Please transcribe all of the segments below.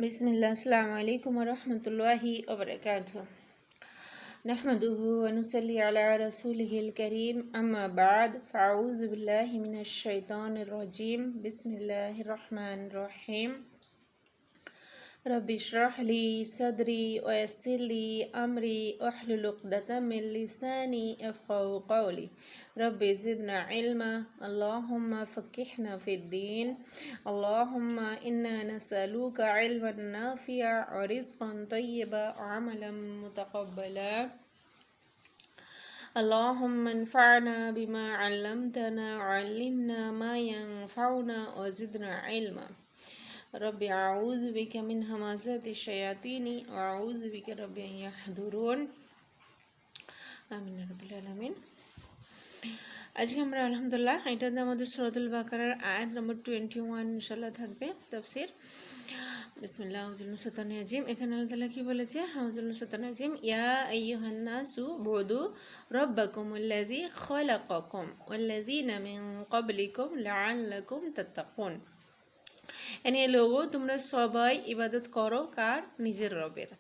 बिस्मिल्लाह अस्सलामु अलैकुम वरहमतुल्लाहि वबरकातुहू नहमदुहु व नुसल्ली अला रसूलिहिल करीम अम्मा बाद फ़अऊज़ु बिल्लाहि मिनश शैतानिर रजीम बिस्मिल्लाहिर रहमानिर रहीम रब्बि इश्रह ली सदरी व यस्सिर ली अमरी वहलुल उक़दतम मिन लिसानी यफ़क़हू क़ौली रब्बि ज़िदना इल्मा अल्लाहुम्मा फ़क़्हिना फ़िद्दीन अल्लाहुम्मा इन्ना नसअलुका इल्मन नाफ़िअ व रिज़्क़न तय्यबा व अमलन मुतक़ब्बला अल्लाहुम्मा अन्फ़अना बिमा अल्लमतना व अल्लिमना मा यंफ़अुना व ज़िदना इल्मा रब्बि अऊज़ु बिका मिन हमाज़ाति शयातीनी व अऊज़ु बिका रब्बि अन याहदुरून आमीन या रब्बिल आलामीन। আজকে আমরা আলহামদুলিল্লাহ এটাতে আমাদের সূরাতুল বাকারার আয়াত নম্বর 21 ইনশাআল্লাহ থাকবে তাফসীর। বিসমিল্লাহ আউযুবিল্লাহি মিনাশ শাইতানির রাজিম। এখানে আল্লাহ তাআলা কি বলেছে? আউযুবিল্লাহি মিনাশ শাইতানির রাজিম ইয়া আইয়ুহান নাসু বুদু রাব্বাকুমুল্লাযী খালাকাকুম ওয়াল্লাযীনা মিন ক্বাবলিকুম লাআল্লাকুম তাত্তাকুন। এনে লোগো তোমরা সবাই ইবাদত করো কার? নিজের রবের।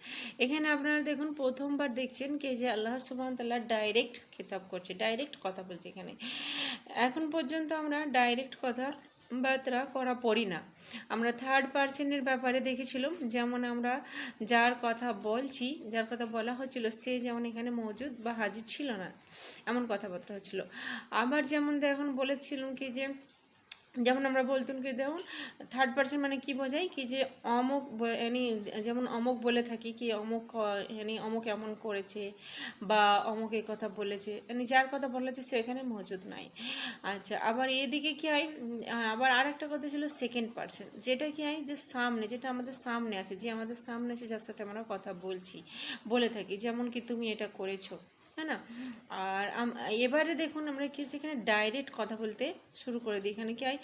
এখানে আপনারা দেখুন প্রথমবার দেখছেন কি যে আল্লাহ সুবহানাহু ওয়া তাআলা ডাইরেক্ট খেতাব করছে, ডাইরেক্ট কথা বলছে। এখানে এখন পর্যন্ত আমরা ডাইরেক্ট কথা বার্তা করা পড়ি না, আমরা থার্ড পার্সনের ব্যাপারে দেখেছিলাম। যেমন আমরা যার কথা বলছি, যার কথা বলা হচ্ছিল সে যেমন এখানে মজুদ বা হাজির ছিল না, এমন কথাবার্তা হচ্ছিল। আবার যেমন এখন বলেছিলাম কি যে যেমন আমরা বলতাম কি যেমন থার্ড পার্সন মানে কি বোঝায় কি যে অমুক যেমন অমুক বলে থাকি কি অমুক অমুক এমন করেছে বা অমুক এই কথা বলেছে, যার কথা বলেছে সেখানে মজুদ নাই। আচ্ছা, আবার এদিকে কি হয়, আবার আর একটা কথা ছিল সেকেন্ড পার্সন, যেটা কি হয় যে সামনে, যেটা আমাদের সামনে আছে, যে আমাদের সামনে আছে যার সাথে আমরা কথা বলে থাকি, যেমন কি তুমি এটা করেছো, হ্যাঁ না। আর এবারে দেখুন আমরা কি যেখানে ডাইরেক্ট কথা বলতে শুরু করে দিই। এখানে কি হয়,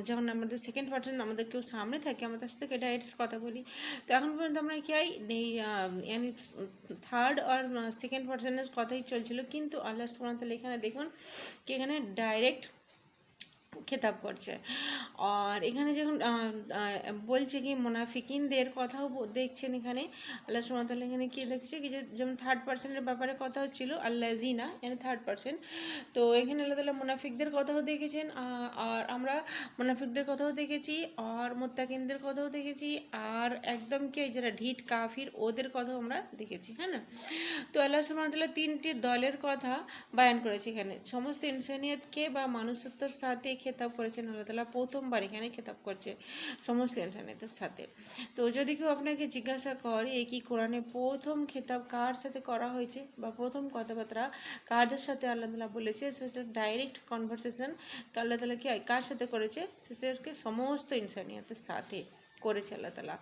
যখন আমাদের সেকেন্ড পার্সন আমাদের কেউ সামনে থাকে আমরা তার সাথে ডাইরেক্ট কথা বলি। তো এখন পর্যন্ত আমরা কি হয় এই থার্ড আর সেকেন্ড পার্সনের কথাই চলছিল, কিন্তু আল্লাহ সুবহানাহু ওয়া তাআলা এখানে দেখুন কি এখানে ডাইরেক্ট খেতাব করছে। আর এখানে যখন বলছে কি মুনাফিকিনদের কথাও দেখছেন, এখানে আল্লাহ সুবহানাহু ওয়া তাআলা এখানে কি দেখছে কি যে যেমন থার্ড পার্সনের ব্যাপারে কথা হচ্ছিল আল্লাযিনা, এখানে থার্ড পার্সন, তো এখানে আল্লাহ তাআলা মুনাফিকদের কথাও দেখেছেন, আর আমরা মুনাফিকদের কথাও দেখেছি, আর মুত্তাকিনদের কথাও দেখেছি, আর একদম কি যারা ঢিঠ কাফির ওদের কথাও আমরা দেখেছি, হ্যাঁ না। তো আল্লাহ সুবহানাহু ওয়া তাআলা তিনটি দলের কথা বয়ান করেছে। এখানে সমস্ত ইনসানিয়তকে বা মানুষত্বর সাথে খেতাব করেছেন আল্লাহ তাআলা, প্রথমবার এখানে খেতাব করছে সমস্ত ইনসানিয়তের সাথে। তো যদি কেউ আপনাকে জিজ্ঞাসা করে এই কি কোরআনে প্রথম খেতাব কার সাথে করা হয়েছে বা প্রথম কথাবার্তা কাদের সাথে আল্লাহ তাআলা বলেছে, সেটা ডাইরেক্ট কনভারসেশন আল্লাহ তাআলা কি কার সাথে করেছে, সেটাকে সমস্ত ইনসানিয়তের সাথে করেছে আল্লাহ তাআলা।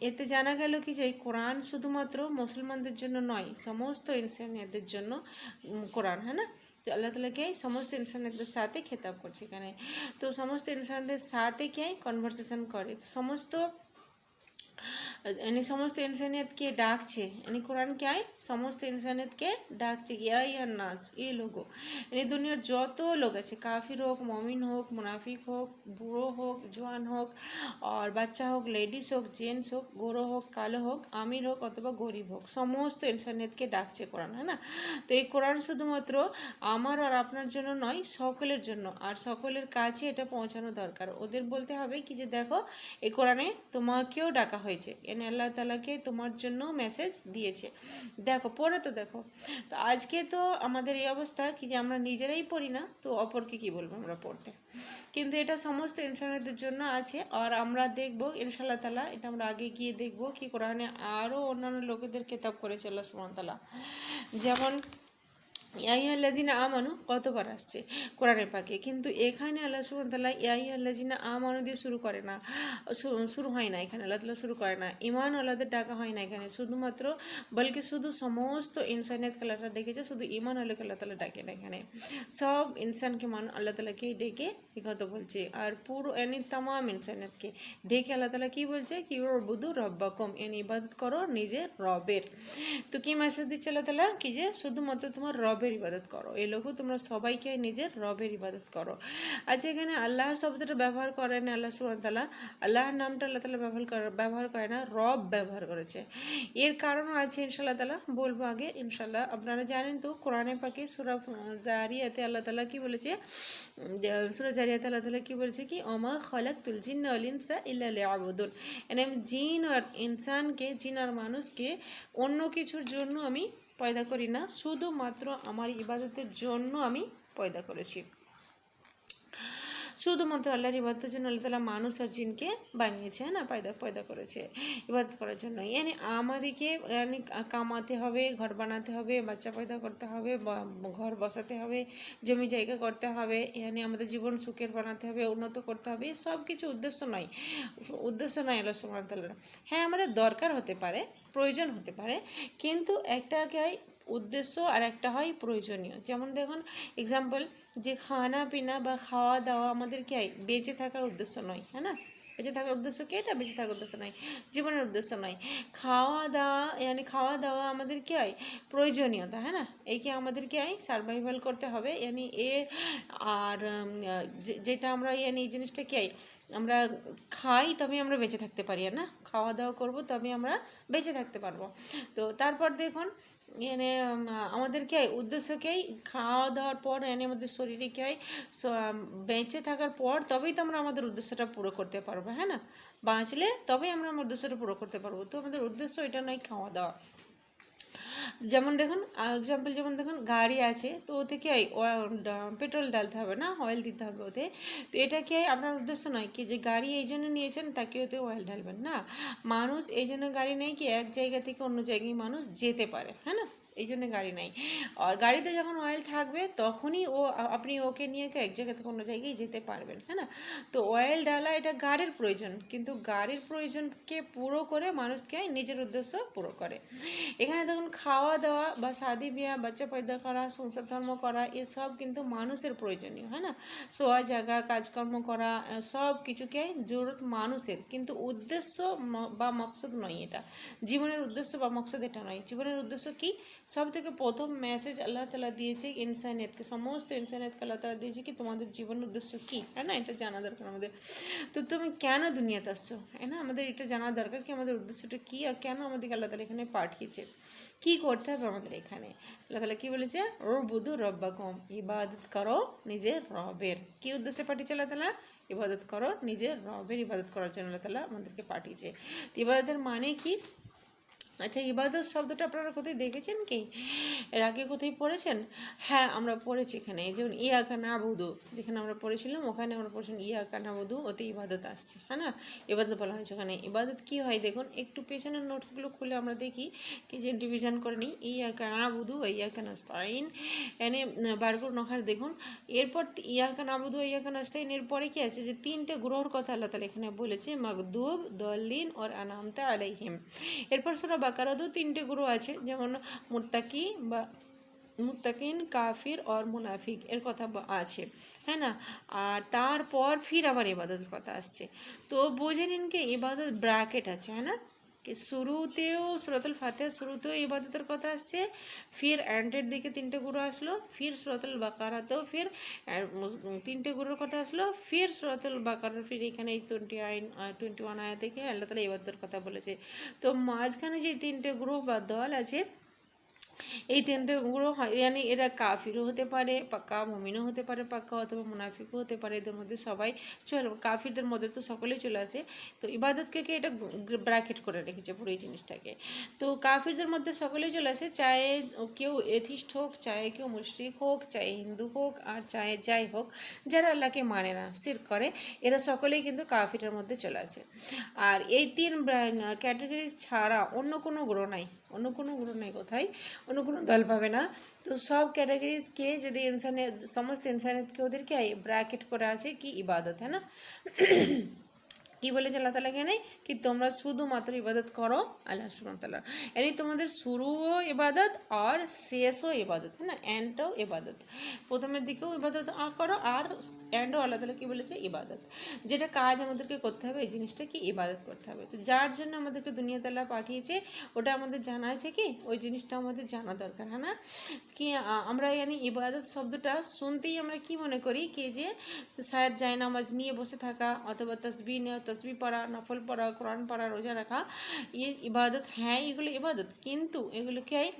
এতে জানা গেল কি যে কোরআন শুধুমাত্র মুসলমানদের জন্য নয়, সমস্ত ইনসানিয়তের জন্য কোরআন, হ্যাঁ না। তো আল্লাহ তাআলাকে সমস্ত ইনসানিয়তের সাথে খেতাব করছে এখানে। তো সমস্ত ইনসানদের সাথে কে কনভারসেশন করে, সমস্ত সমস্ত ইনসানিয়তকে ডাকছে, কোরআন কে সমস্ত ইনসানিয়তকে ডাকছে ইয়া আইয়ুহান নাস, এই লোগো দুনিয়ার যত লোক আছে, কাফির হোক, মমিন হোক, মুনাফিক হোক, বুড়ো হোক, জওয়ান হোক, আর বাচ্চা হোক, লেডিস হোক, জেন্টস হোক, গোরো হোক, কালো হোক, আমির হোক অথবা গরিব হোক, সমস্ত ইনসানিয়তকে ডাকছে কোরআন, হ্যাঁ না। তো এই কোরআন শুধুমাত্র আমার আর আপনার জন্য নয়, সকলের জন্য, আর সকলের কাছে এটা পৌঁছানো দরকার। ওদের বলতে হবে কি যে দেখো এই কোরআনে তোমাকেও ডাকা হয়েছে, আল্লাহ তাআলাকে তোমার জন্য মেসেজ দিয়েছে, দেখো পড়ে তো দেখো। তো আজকে তো আমাদের এই অবস্থা কি যে আমরা নিজেরাই পড়ি না, তো অপরকে কি বলবো আমরা পড়তে। কিন্তু এটা সমস্ত ইনসানিয়তের জন্য আছে, আর আমরা দেখবো ইনশাআল্লাহ তাআলা, এটা আমরা আগে গিয়ে দেখবো কি কোরআনে আরও অন্যান্য লোকেদের খেতাব করেছে আল্লাহ সুবহানাহু ওয়া তাআলা। যেমন ইয়া আইয়ুহাল্লাযিনা আমানু কতবার আসছে কোরআনের পাকে, কিন্তু এখানে আল্লাহ সুবহানাহু ওয়া তাআলা ইয়া আইয়ুহাল্লাযিনা আমানু দিয়ে শুরু করে না, শুরু হয় না এখানে, আল্লাহ তাআলা শুরু করে না, ঈমান ওয়ালাদের ডাকা হয় না এখানে শুধুমাত্র, বলকি শুধু সমস্ত ইনসানিয়তকে আল্লাহ তাআলা ডেকেছে, শুধু ঈমান ওয়ালাকে আল্লাহ তাআলা ডাকে না। এখানে সব ইনসানকে আল্লাহ তাআলাকে ডেকে এই কথা বলছে, আর পুরো তামাম ইনসানিয়তকে ডেকে আল্লাহ তাআলা কি বলছে কি উবুদু রব্বাকুম, ইবাদত করো নিজের রবের। তো কি মেসেজ দিচ্ছে আল্লাহ তাআলা কি যে শুধুমাত্র তোমার রব রবের ইবাদত করো। এই লোকও তোমরা সবাইকে নিজের রবের ইবাদত করো। আচ্ছা, এখানে আল্লাহ শব্দটা ব্যবহার করেন আল্লাহ সুবহানাহু ওয়া তাআলা, আল্লাহর নামটা আল্লাহ তাআলা ব্যবহার করে না, রব ব্যবহার করেছে। এর কারণও আছে ইনশাআল্লাহ তাআলা বলবো আগে ইনশাআল্লাহ। আপনারা জানেন তো কোরআনে পাকে সূরা জারিয়াতে আল্লাহ তাআলা কি বলেছে, সূরা জারিয়াতে আল্লাহ তাআলা কি বলেছে কি ওমা খালাকতুল জিন্না ওয়াল ইনসা ইল্লা লিয়াবুদুন, মানে আমি জিন আর ইনসানকে, জিন আর মানুষকে অন্য কিছুর জন্য আমি পয়দা করি না, শুধুমাত্র আমার ইবাদতের জন্য আমি পয়দা করেছি। শুধুমাত্র আল্লাহর ইবাদতের জন্য আল্লাহ তাআলা মানুষ আর জিনকে বানিয়েছে, হ্যাঁ না, পয়দা করেছে ইবাদত করার জন্য। ইয়ানি আমাদেরকে কামাতে হবে, ঘর বানাতে হবে, বাচ্চা পয়দা করতে হবে, ঘর বসাতে হবে, জমি জায়গা করতে হবে, ইয়ানি আমাদের জীবন সুখের বানাতে হবে, উন্নত করতে হবে, সব কিছু উদ্দেশ্য নয় আল্লাহ সুবহানাহু ওয়া তাআলা। হ্যাঁ, আমাদের দরকার হতে পারে, প্রয়োজন হতে পারে, কিন্তু একটাকে উদ্দেশ্য আর একটা হয় প্রয়োজনীয়। যেমন দেখুন এক্সাম্পল, যে খানা পিনা বা খাওয়া দাওয়া আমাদের কি হয়, বেঁচে থাকার উদ্দেশ্য নয়, হ্যাঁ না, বেঁচে থাকার উদ্দেশ্য কি, এটা বেঁচে থাকার উদ্দেশ্য নয়, জীবনের উদ্দেশ্য নয়। খাওয়া দাওয়া আমাদের কি হয়, প্রয়োজনীয়তা, হ্যাঁ না, এই কি আমাদের কি হয়, সার্ভাইভাল করতে হবে, আর যেটা আমরা এই জিনিসটা কি হয়, আমরা খাই তবে আমরা বেঁচে থাকতে পারি, না, খাওয়া দাওয়া করবো তবে আমরা বেঁচে থাকতে পারবো। তো তারপর দেখুন আমাদের কি হয়, উদ্দেশ্য কি হয়, খাওয়া দাওয়ার পর আমাদের শরীরে কি হয়, বেঁচে থাকার পর তবেই তো আমরা আমাদের উদ্দেশ্যটা পুরো করতে পারবো, হ্যাঁ না, বাঁচলে তবেই আমরা আমাদের উদ্দেশ্যটা পুরো করতে পারবো। তো আমাদের উদ্দেশ্য এটা নয় খাওয়া দাওয়া। যেমন দেখুন এক্সাম্পল, যেমন দেখুন গাড়ি আছে, তো ওতে কি হয়, পেট্রোল ঢালতে হবে না, অয়েল দিতে হবে ওতে। তো এটা কি হয়, আপনার উদ্দেশ্য নয় কি যে গাড়ি এই জন্য নিয়েছেন তাকে ওতে অয়েল ঢালবেন না। মানুষ এই জন্য গাড়ি নেই কি এক জায়গা থেকে অন্য জায়গায় মানুষ যেতে পারে, হ্যাঁ না, এই জন্য গাড়ি নাই। আর গাড়িতে যখন অয়েল থাকবে তখনই আপনি ওকে নিয়ে এক জায়গা থেকে অন্য জায়গায় যেতে পারবেন, হ্যাঁ না। তো অয়েল ডালা এটা গাড়ির প্রয়োজন, কিন্তু গাড়ির প্রয়োজনকে পুরো করে মানুষকে নিজের উদ্দেশ্য পুরো করে। এখানে দেখুন খাওয়া দাওয়া বা শাদি বিয়া, বাচ্চা পয়দা করা, সংসার ধর্ম করা, এসব কিন্তু মানুষের প্রয়োজনীয়, হ্যাঁ না, শোয়া জায়গা, কাজকর্ম করা, সব কিছুকে জরুরত মানুষের, কিন্তু উদ্দেশ্য বা মকসদ নয় এটা। জীবনের উদ্দেশ্য বা মকসদ এটা নয়। জীবনের উদ্দেশ্য কি, সব থেকে প্রথম মেসেজ আল্লাহ তাআলা দিয়েছে ইনসানিয়তকে, সমস্ত ইনসানিয়তকে আল্লাহ তাআলা দিয়েছে কি তোমাদের জীবনের উদ্দেশ্য কি, হ্যাঁ না, এটা জানা দরকার আমাদের। তো তুমি কেন দুনিয়াতে আসছো, হ্যাঁ না, আমাদের এটা জানা দরকার কি আমাদের উদ্দেশ্যটা কি, আর কেন আমাদেরকে আল্লাহ তাআলা এখানে পাঠিয়েছে, কি করতে হবে আমাদের এখানে। আল্লাহ তাআলা কি বলেছে, উবুদু রব্বাকুম, ইবাদত করো নিজের রবের। কি উদ্দেশ্যে পাঠিয়েছে আল্লাহ তাআলা, ইবাদত করো নিজের রবের, ইবাদত করার জন্য আল্লাহ তাআলা আমাদেরকে পাঠিয়েছে। ইবাদতের মানে কি, আচ্ছা ইবাদত শব্দটা আপনারা কোথায় দেখেছেন কি, এর আগে কোথায় পড়েছেন? হ্যাঁ, আমরা পড়েছি এখানে, যেমন ইয়াকা নাবুদু, যেখানে আমরা পড়েছিলাম ওখানে আমরা পড়েছিলাম ইয়াকা নাবুদু, ওতে ইবাদত আসছে, হ্যাঁ না, ইবাদত বলা হয়েছে ওখানে। ইবাদত কি হয় দেখুন, একটু পেছনের নোটসগুলো খুলে আমরা দেখি কি যে ডিভিশন করে নিই, ইয়াকা নাবুদু ইয়াকা নাস্তাইন, এনে বারগুর নখার দেখুন। এরপর ইয়াকা নাবুদু ইয়াকা নাস্তাইন, এরপরে কি আছে, যে তিনটে গ্রহর কথা আল্লাহ তাআলা এখানে বলেছে, মাগদুব, দল্লিন ওর আনামতা আলাইহিম। এরপর সূরা বাকারাতেও তিনটে গ্রুপ আছে, যেমন মুত্তাকিন, কাফির और মুনাফিক এর কথা আছে, হ্যাঁ না। আর তারপর ফির আবার ইবাদতের কথা আসছে। তো বুঝে নিন কি ইবাদত ব্র্যাকেট আছে, হ্যাঁ না, कि শুরুতেও সূরাতুল ফাতিহা শুরুতেও ইবাদতের কথা আসছে, ফির এন্ডের দিকে তিনটে গুরু আসলো, ফির সূরাতুল বাকারাতেও ফির তিনটে গুরুর কথা আসলো, ফির সূরাতুল বাকারার ফির এখানে এই 21 আয়াত থেকে আল্লাহ তাআলা ইবাদতের কথা বলেছে। তো মাঝখানে যে তিনটে গ্রুপ বা দল আছে, এই তিনটে গ্রুপ यानी এরা কাফিরও হতে পারে পাক্কা, মুমিনও হতে পারে পাক্কা, অথবা মুনাফিকও হতে পারে। এদের মধ্যে সবাই চলো, কাফিরদের মধ্যে তো সকলেই চলে আসে। তো ইবাদতকে এটা ব্র্যাকেট করে রেখেছে পুরো এই জিনিসটাকে। তো কাফিরদের মধ্যে সকলেই চলে আসে, চাहे কেউ এথিস্ট হোক, চাहे কেউ মুশরিক হোক, চাहे হিন্দু হোক, আর চাहे যাই হোক, যারা আল্লাহকে মানে না, শিরক করে, এরা সকলেই কিন্তু কাফিরের মধ্যে চলে আসে। আর এই তিন ক্যাটাগরি ছাড়া অন্য কোনো গ্রহ নাই, অন্য কোনো গ্রহ নেই, কোথায় অন্য কোনো দল পাবে না। তো সব ক্যাটাগরিজকে যদি সমস্ত ইনসানিয়তকে ওদেরকে ব্র্যাকেট করে আছে কি ইবাদত, হ্যাঁ না। কি বলেছে আল্লাহ তাআলা এখানে কি তোমরা শুধুমাত্র ইবাদত করো আল্লাহ সুবহানাহু ওয়া তাআলা, यानी তোমাদের শুরুও ইবাদত আর শেষও ইবাদত, হ্যাঁ না, এন্ডও ইবাদত, প্রথমের দিকেও ইবাদত করো আর এন্ডও আল্লাহ তাআলা কি বলেছে ইবাদত। যেটা কাজ আমাদেরকে করতে হবে এই জিনিসটা কি ইবাদত করতে হবে। তো যার জন্য আমাদেরকে দুনিয়া তাআলা পাঠিয়েছে ওটা আমাদের জানা আছে কি, ওই জিনিসটা আমাদের জানা দরকার, হ্যাঁ না। কি আমরা यानी ইবাদত শব্দটা শুনতেই আমরা কি মনে করি কি যে শায়দ যায় নামাজ নিয়ে বসে থাকা অথবা তসবিহ নেওয়া, তসবিহ পড়া, নফল পড়া, কোরআন পড়া, রোজা রাখা, ये ইবাদত হ্যাঁ, এগুলো ইবাদত, কিন্তু এগুলো কি হয়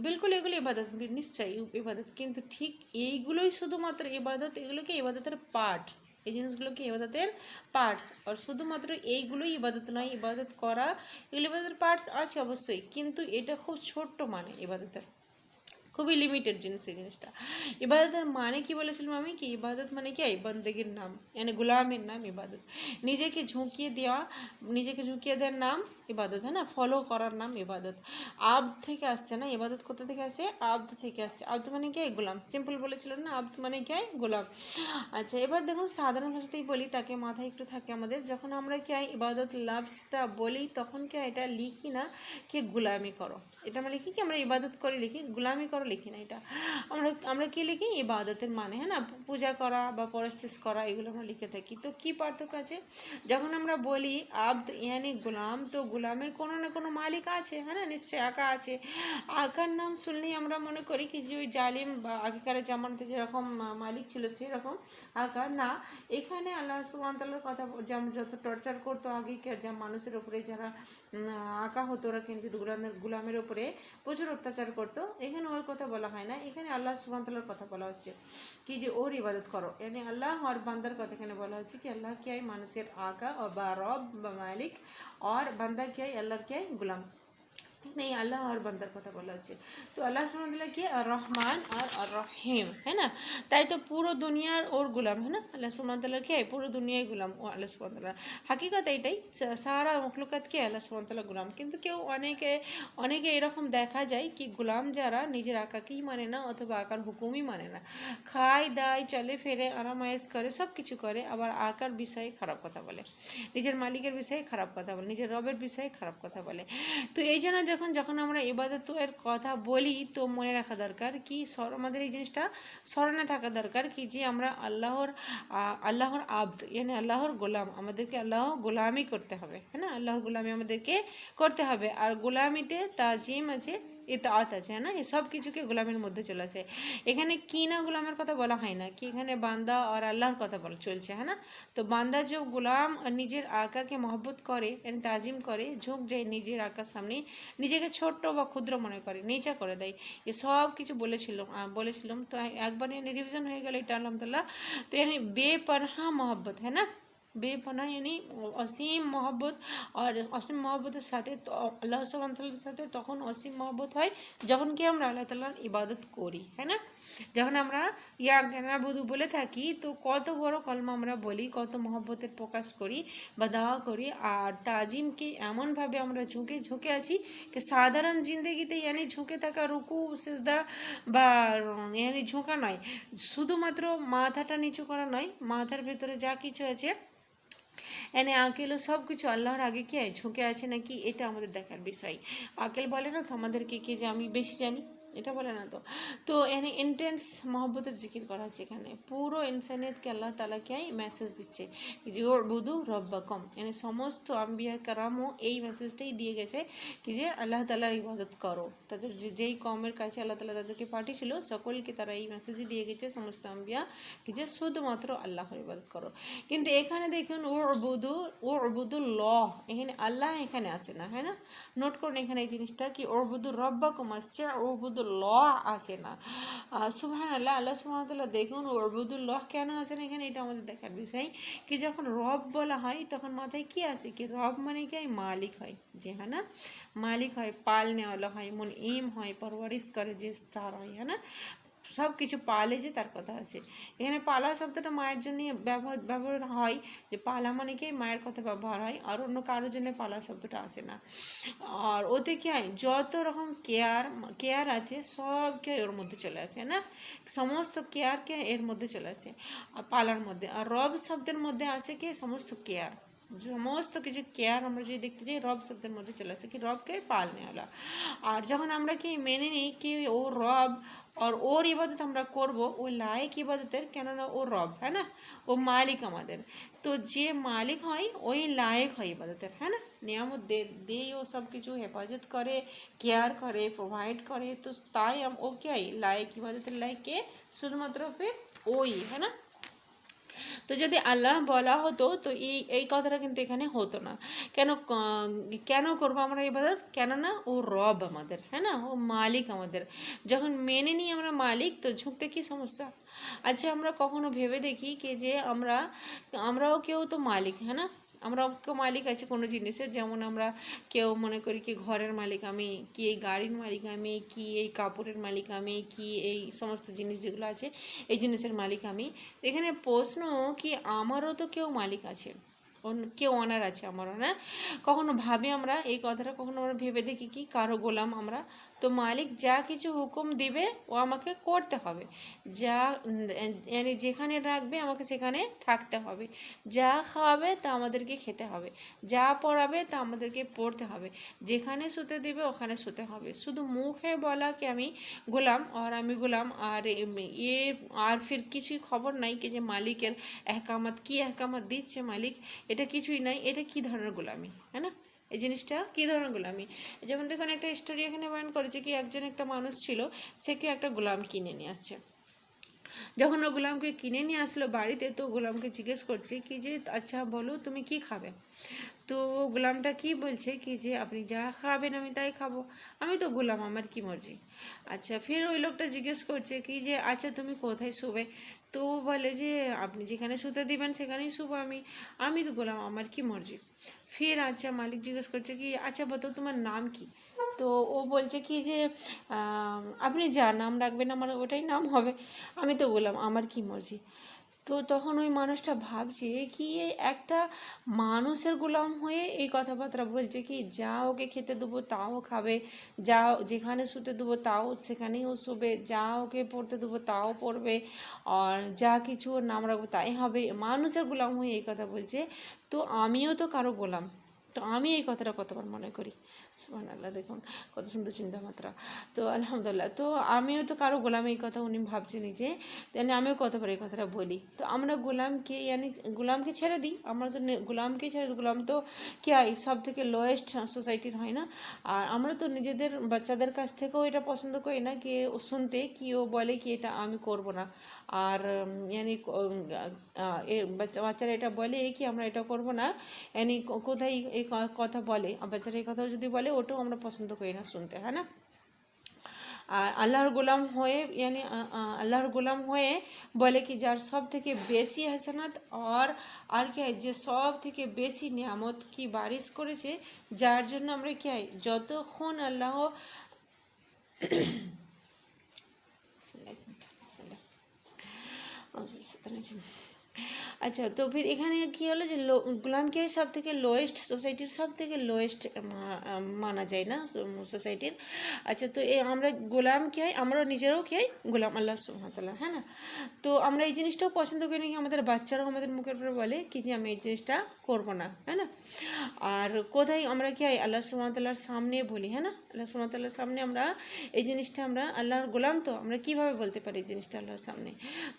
বিলকুল এগুলো ইবাদত, নিশ্চয়ই ইবাদত, কিন্তু ঠিক এইগুলোই শুধুমাত্র ইবাদত, এগুলো কি ইবাদতের পার্টস, এই জিনিসগুলো কি ইবাদতের পার্টস, আর শুধুমাত্র এইগুলোই ইবাদত নয়, ইবাদত করা এগুলো ইবাদতের পার্টস আছে অবশ্যই, কিন্তু এটা খুব ছোট্ট মানে ইবাদতের, খুবই লিমিটেড জিনিস এই জিনিসটা। ইবাদতের মানে কি বলেছিলাম আমি কি ইবাদত মানে কি বন্দেগীর নাম, মানে গোলামের নাম ইবাদত, নিজেকে ঝুঁকিয়ে দেওয়া, নিজেকে ঝুঁকিয়ে দেওয়ার নাম ইবাদত, হ্যাঁ না, ফলো করার নাম ইবাদত। আব্দ থেকে আসছে না, ইবাদত কোথা থেকে আসে, আব্দ থেকে আসছে। আব্দ মানে কি গোলাম, সিম্পল বলেছিল না, আব্দ মানে কি গোলাম। আচ্ছা এবার দেখুন সাধারণ ভাষাতেই বলি তাকে মাথায় একটু থাকে আমাদের, যখন আমরা কি ইবাদত লাভসটা বলি তখন কি এটা লিখি না কি গোলামি করো, এটা আমরা লিখি কি আমরা ইবাদত করে লিখি, গোলামি করো লিখি না, এটা আমরা কি লিখি ইবাদতের মানে, হ্যাঁ না, পূজা করা বা পরস্তিস করা এগুলো আমরা লিখে থাকি। তো কি পার্থক্য আছে, যখন আমরা বলি আব্দ ইয়ানি গোলাম, তো গোলামের কোনো না কোনো মালিক আছে, হ্যাঁ না, নিশ্চয়ই আকা আছে। আকার নাম শুনলেই আমরা মনে করি কি যে ওই জালিম বা আগেকার জামানাতে যেরকম মালিক ছিল সেরকম আকার না, এখানে আল্লাহ সুবহানাহু ওয়া তাআলার কথা যেমন যত টর্চার করতো আগেকার যা মানুষের উপরে যারা আকা হতো ওরা কিন্তু গোলামের উপরে প্রচুর অত্যাচার করতো, এখানে ওর কথা বলা হয় না, এখানে আল্লাহ সুবহানাহু ওয়া তাআলার কথা বলা হচ্ছে কি যে ওর ইবাদত করো, यानी আল্লাহ আর বান্দার কথা এখানে বলা হচ্ছে কি আল্লাহ কি মানুষের আকা বা রব বা মালিক, আর বান্দা কি আল্লাহর কি গোলাম, नहीं अल्लाह और बंदर কথা বলা হচ্ছে। তো আল্লাহ সুবহানাহু ওয়া তাআলা কি আর রহমান আর রহিম, হ্যাঁ না, তাই তো পুরো দুনিয়ার ওর গোলাম, হ্যাঁ না, আল্লাহ সুবহানাহু ওয়া তাআলা কি পুরো দুনিয়ায় গোলাম ও আল্লাহ সুবহানাহু ওয়া তাআলা, হাকিকত এটাই, সারা মখলুকাত কি আল্লাহ সুবহানাহু ওয়া তাআলা গোলাম। কিন্তু কেউ অনেকে এরকম দেখা যায় কি গোলাম যারা নিজের আকাকেই মানে না অথবা আকার হুকুমই মানে না, খায় দায় চলে ফেরে আরামায়েশ করে সব কিছু করে, আবার আকার বিষয়ে খারাপ কথা বলে, নিজের মালিকের বিষয়ে খারাপ কথা বলে, নিজের রবের বিষয়ে খারাপ কথা বলে। তো এই জন্য যখন আমরা ইবাদতের কথা বলি তো মনে রাখা দরকার কি আমাদের এই জিনিসটা স্মরণে থাকা দরকার কি যে আমরা আল্লাহর আব্দ यानी আল্লাহর গোলাম, আমাদেরকে আল্লাহ গোলামি করতে হবে, হ্যাঁ না, আল্লাহর গোলামি আমাদেরকে করতে হবে, আর গোলামিতে তাজিম আছে ইতাআত আছে, হ্যাঁ না, এই সব কিছুকে গোলামের মধ্যে চলে আসে। এখানে কি না গোলামের কথা বলা হয় না কি, এখানে বান্দা আর আল্লাহর কথা বলা চলছে, হ্যাঁ না। তো বান্দা যে গোলাম নিজের আকাকে মহব্বত করে তাজিম করে, ঝুঁক যায় নিজের আকার সামনে, নিজেকে ছোট্ট বা ক্ষুদ্র মনে করে, নিচা করে দেয়, এ সব কিছু বলেছিলাম তো একবার রিভিশন হয়ে গেল এটা আলহামদুলিল্লাহ। তো यानी বেপরহা মহব্বত, হ্যাঁ না, বেপনা यानी অসীম মহব্বত, আর অসীম মহব্বতের সাথে তো আল্লাহ সুবহানাহু ওয়া তাআলার সাথে তখন অসীম মহব্বত হয় যখন কি আমরা আল্লাহ তাআলার ইবাদত করি, হ্যাঁ না, যখন আমরা না'বুদু বলে থাকি তো কত বড় কলমা আমরা বলি, কত মহব্বতের প্রকাশ করি বা দাওয়া করি, আর তাজিমকে এমনভাবে আমরা ঝুঁকে আছি कि সাধারণ জিন্দগিতে यानी ঝুঁকে থাকা রুকু সিজদা বা यानी ঝোঁকা নয়, শুধুমাত্র মাথাটা নিচু করা নয়, মাথার ভেতরে যা কিছু আছে এনে আকেলও সব কিছু আল্লাহর আগে কি ঝুঁকে আছে নাকি এটা আমাদের দেখার বিষয়। আকেল বলে না তো আমাদেরকে কি যে আমি বেশি জানি, এটা বলে না তো। তো এনে ইন্টেন্স মহব্বতের জিকির করা হচ্ছে, এখানে পুরো ইনসানিয়তকে আল্লাহ তাআলা কি মেসেজ দিচ্ছে যে উবুদু রব্বাকুম, এনে সমস্ত আম্বিয়া কারামও এই মেসেজটাই দিয়ে গেছে কি যে আল্লাহ তাআলার ইবাদত করো, তাদের যেই কওমের কাছে আল্লাহ তাআলা তাদেরকে পাঠিয়েছিল সকলকে তারা এই মেসেজই দিয়ে গেছে সমস্ত আম্বিয়া কি যে শুধুমাত্র আল্লাহর ইবাদত করো। কিন্তু এখানে দেখুন উবুদুল্লাহ, এখানে আল্লাহ এখানে আসে না, হ্যাঁ না, নোট করুন এখানে এই জিনিসটা কি উবুদু রব্বাকুম আসছে, উবুদুল্লাহ আসে না। সুবহানাল্লাহ, আল্লাহ সুবহানাহু ওয়া তাআলা দেখুন উবুদুল্লাহ কেন আসে না এখানে, এটা আমাদের দেখার বিষয় কি যখন রব বলা হয় তখন মাথায় কি আসে কি রব মানে কি মালিক হয়, যে হ্যাঁ না, মালিক হয়, পালনেওয়ালা হয়, মুনঈম হয়, পরওয়ারিশ করে যে তার হয়, হ্যাঁ না, সব কিছু পালে যে তার কথা আছে। এখানে পালা শব্দটা মায়ের জন্য ব্যবহার হয়, যে পালা মানে কি মায়ের কথা ব্যবহার হয়, আর অন্য কারোর জন্য পালা শব্দটা আসে না। আর ওতে কি হয় যত রকম কেয়ার আছে সব কে ওর মধ্যে চলে আসে না, সমস্ত কেয়ারকে এর মধ্যে চলে আসে আর পালার মধ্যে। আর রব শব্দের মধ্যে আসে কি সমস্ত কেয়ার, সমস্ত কিছু কেয়ার আমরা যদি দেখতে যাই রব শব্দের মধ্যে চলে আসে, কি রবকে পালনেওয়ালা। আর যখন আমরা কি মেনে নিই কি ও রব আর ওর ইবাদত আমরা করব, ও লায়ক ইবাদতের, কেননা ও রব, হ্যাঁ না, ও মালিক আমাদের। তো যে মালিক হয় ওই লায়ক হয় ইবাদতের, হ্যাঁ না, নিয়ামত দে ও সব কিছু হেফাজত করে, কেয়ার করে, প্রোভাইড করে, তো তাই ও কে লায়ক ইবাদতের লায়ক কে, শুধুমাত্র ফির ওই, হ্যাঁ না। তো যদি আল্লাহ বলা হতো তো এই কথাটা কিন্তু এখানে হতো না। কেন কেন করবো আমরা ইবাদত, কেননা ও রব আমাদের, হ্যাঁ না, ও মালিক আমাদের। যখন মেনে নিই আমরা মালিক, তো ঝুঁকতে কি সমস্যা। আচ্ছা আমরা কখনো ভেবে দেখি কি যে আমরাও কেউ তো মালিক, হ্যাঁ না, আমরাও কেউ মালিক আছে কোনো জিনিসের। যেমন আমরা কেউ মনে করি কি ঘরের মালিক আমি, কি এই গাড়ির মালিক আমি, কি এই কাপড়ের মালিক আমি, কি এই সমস্ত জিনিস যেগুলো আছে এই জিনিসের মালিক আমি। এখানে প্রশ্ন কি আমারও তো কেউ মালিক আছে, কেউ অনার আছে আমারও, না। কখনো ভাবি আমরা এই কথাটা, কখনো আমরা ভেবে দেখি কি কারো গোলাম আমরা। তো মালিক যা কিছু হুকুম দিবে ও আমাকে করতে হবে, যা মানে যেখানে রাখবে আমাকে সেখানে থাকতে হবে, যা খাওয়াবে তা আমাদেরকে খেতে হবে, যা পড়াবে তা আমাদেরকে পড়তে হবে, যেখানে শুতে দিবে ওখানে শুতে হবে। শুধু মুখে বলা কি আমি গোলাম আর আমি গোলাম, আর আর ফির কিছুই খবর নাই কি যে মালিকের এহকামাত কি এহকামাত দিচ্ছে মালিক, এটা কিছুই নাই। এটা কি ধরনের গোলামি, হ্যাঁ না, এই জিনিসটা কী ধরনের গোলামি। যেমন দেখুন একটা স্টোরি এখানে বয়ান করেছে কি একটা মানুষ ছিল, সে কি একটা গোলাম কিনে নিয়ে আসছে। যখন ও গোলামকে কিনে নিয়ে আসলো বাড়িতে, তো গোলামকে জিজ্ঞেস করছে কি যে আচ্ছা বলো তুমি কি খাবে। তো গোলামটা কি বলছে কি যে আপনি যা খাবেন আমি তাই খাবো, আমি তো গোলাম, আমার কি মর্জি। আচ্ছা ফের ওই লোকটা জিজ্ঞেস করছে কি যে আচ্ছা তুমি কোথায় শুবে। তো বলে যে আপনি যেখানে শুতে দিবেন সেখানেই শুবো আমি, আমি তো গোলাম, আমার কি মর্জি। ফের আচ্ছা মালিক জিজ্ঞেস করছে কি আচ্ছা বলো তোমার নাম কি। তো ও বলছে কি যে আপনি যা নাম রাখবেন আমার ওটাই নাম হবে, আমি তো বললাম আমার কি মর্জি। তো তখন ওই মানুষটা ভাবছে কি একটা মানুষের গোলাম হয়ে এই কথাবার্তা বলছে কি যা ওকে খেতে দেবো তাও খাবে, যা যেখানে শুতে দেবো তাও সেখানেই ও শোবে, যা ওকে পড়তে দেবো তাও পড়বে, আর যা কিছু ওর নাম রাখবো তাই হবে, মানুষের গোলাম হয়ে এই কথা বলছে। তো আমিও তো কারো গোলাম, তো আমি এই কথাটা কতবার মনে করি, সুবহানাল্লাহ, দেখুন কত সুন্দর চিন্তামাত্রা। তো আলহামদুলিল্লাহ, তো আমিও তো কারো গোলাম, এই কথা উনি ভাবছে নিজে, তাহলে আমিও কতবার এই কথাটা বলি। তো আমরা গোলামকে গোলামকে ছেড়ে দিই, আমরা তো গোলামকে ছেড়ে দিই, গোলাম তো কি হয় সব থেকে লোয়েস্ট সোসাইটির হয় না। আর আমরা তো নিজেদের বাচ্চাদের কাছ থেকেও এটা পছন্দ করি না কি ও শুনতে কি ও বলে কি এটা আমি করব না। আর বাচ্চারা এটা বলে কি আমরা এটা করব না, কোথায় এই কথা বলে বাচ্চারা, এই কথাও যদি বলে ওটাও আমরা পছন্দ করি না শুনতে, হ্যাঁ না। আর আল্লাহর গোলাম হয়ে আল্লাহর গোলাম হয়ে বলে কি যার সব থেকে বেশি হাসানাত আর কি হয় যে সব থেকে বেশি নিয়ামত কি বারিশ করেছে, যার জন্য আমরা কি হয় যতক্ষণ আল্লাহ আচ্ছা তো ফির এখানে কী হলো যে গোলামকে সব থেকে লোয়েস্ট সোসাইটির সব থেকে লোয়েস্ট মানা যায় না সোসাইটির। আচ্ছা তো আমরা গোলাম কী হয়, আমরা নিজেরাও কী হয় গোলাম আল্লাহ সুবহানাহু ওয়া তাআলা, হ্যাঁ না। তো আমরা এই জিনিসটাও পছন্দ করি নাকি আমাদের বাচ্চারাও আমাদের মুখের উপরে বলে কি যে আমি এই জিনিসটা করবো না, হ্যাঁ না। আর কোথায় আমরা কী হয় আল্লাহ সুবহানাহু ওয়া তাআলার সামনে বলি, হ্যাঁ না, আল্লাহ সুবহানাহু ওয়া তাআলার সামনে আমরা এই জিনিসটা আমরা আল্লাহর গোলাম, তো আমরা কীভাবে বলতে পারি এই জিনিসটা আল্লাহর সামনে।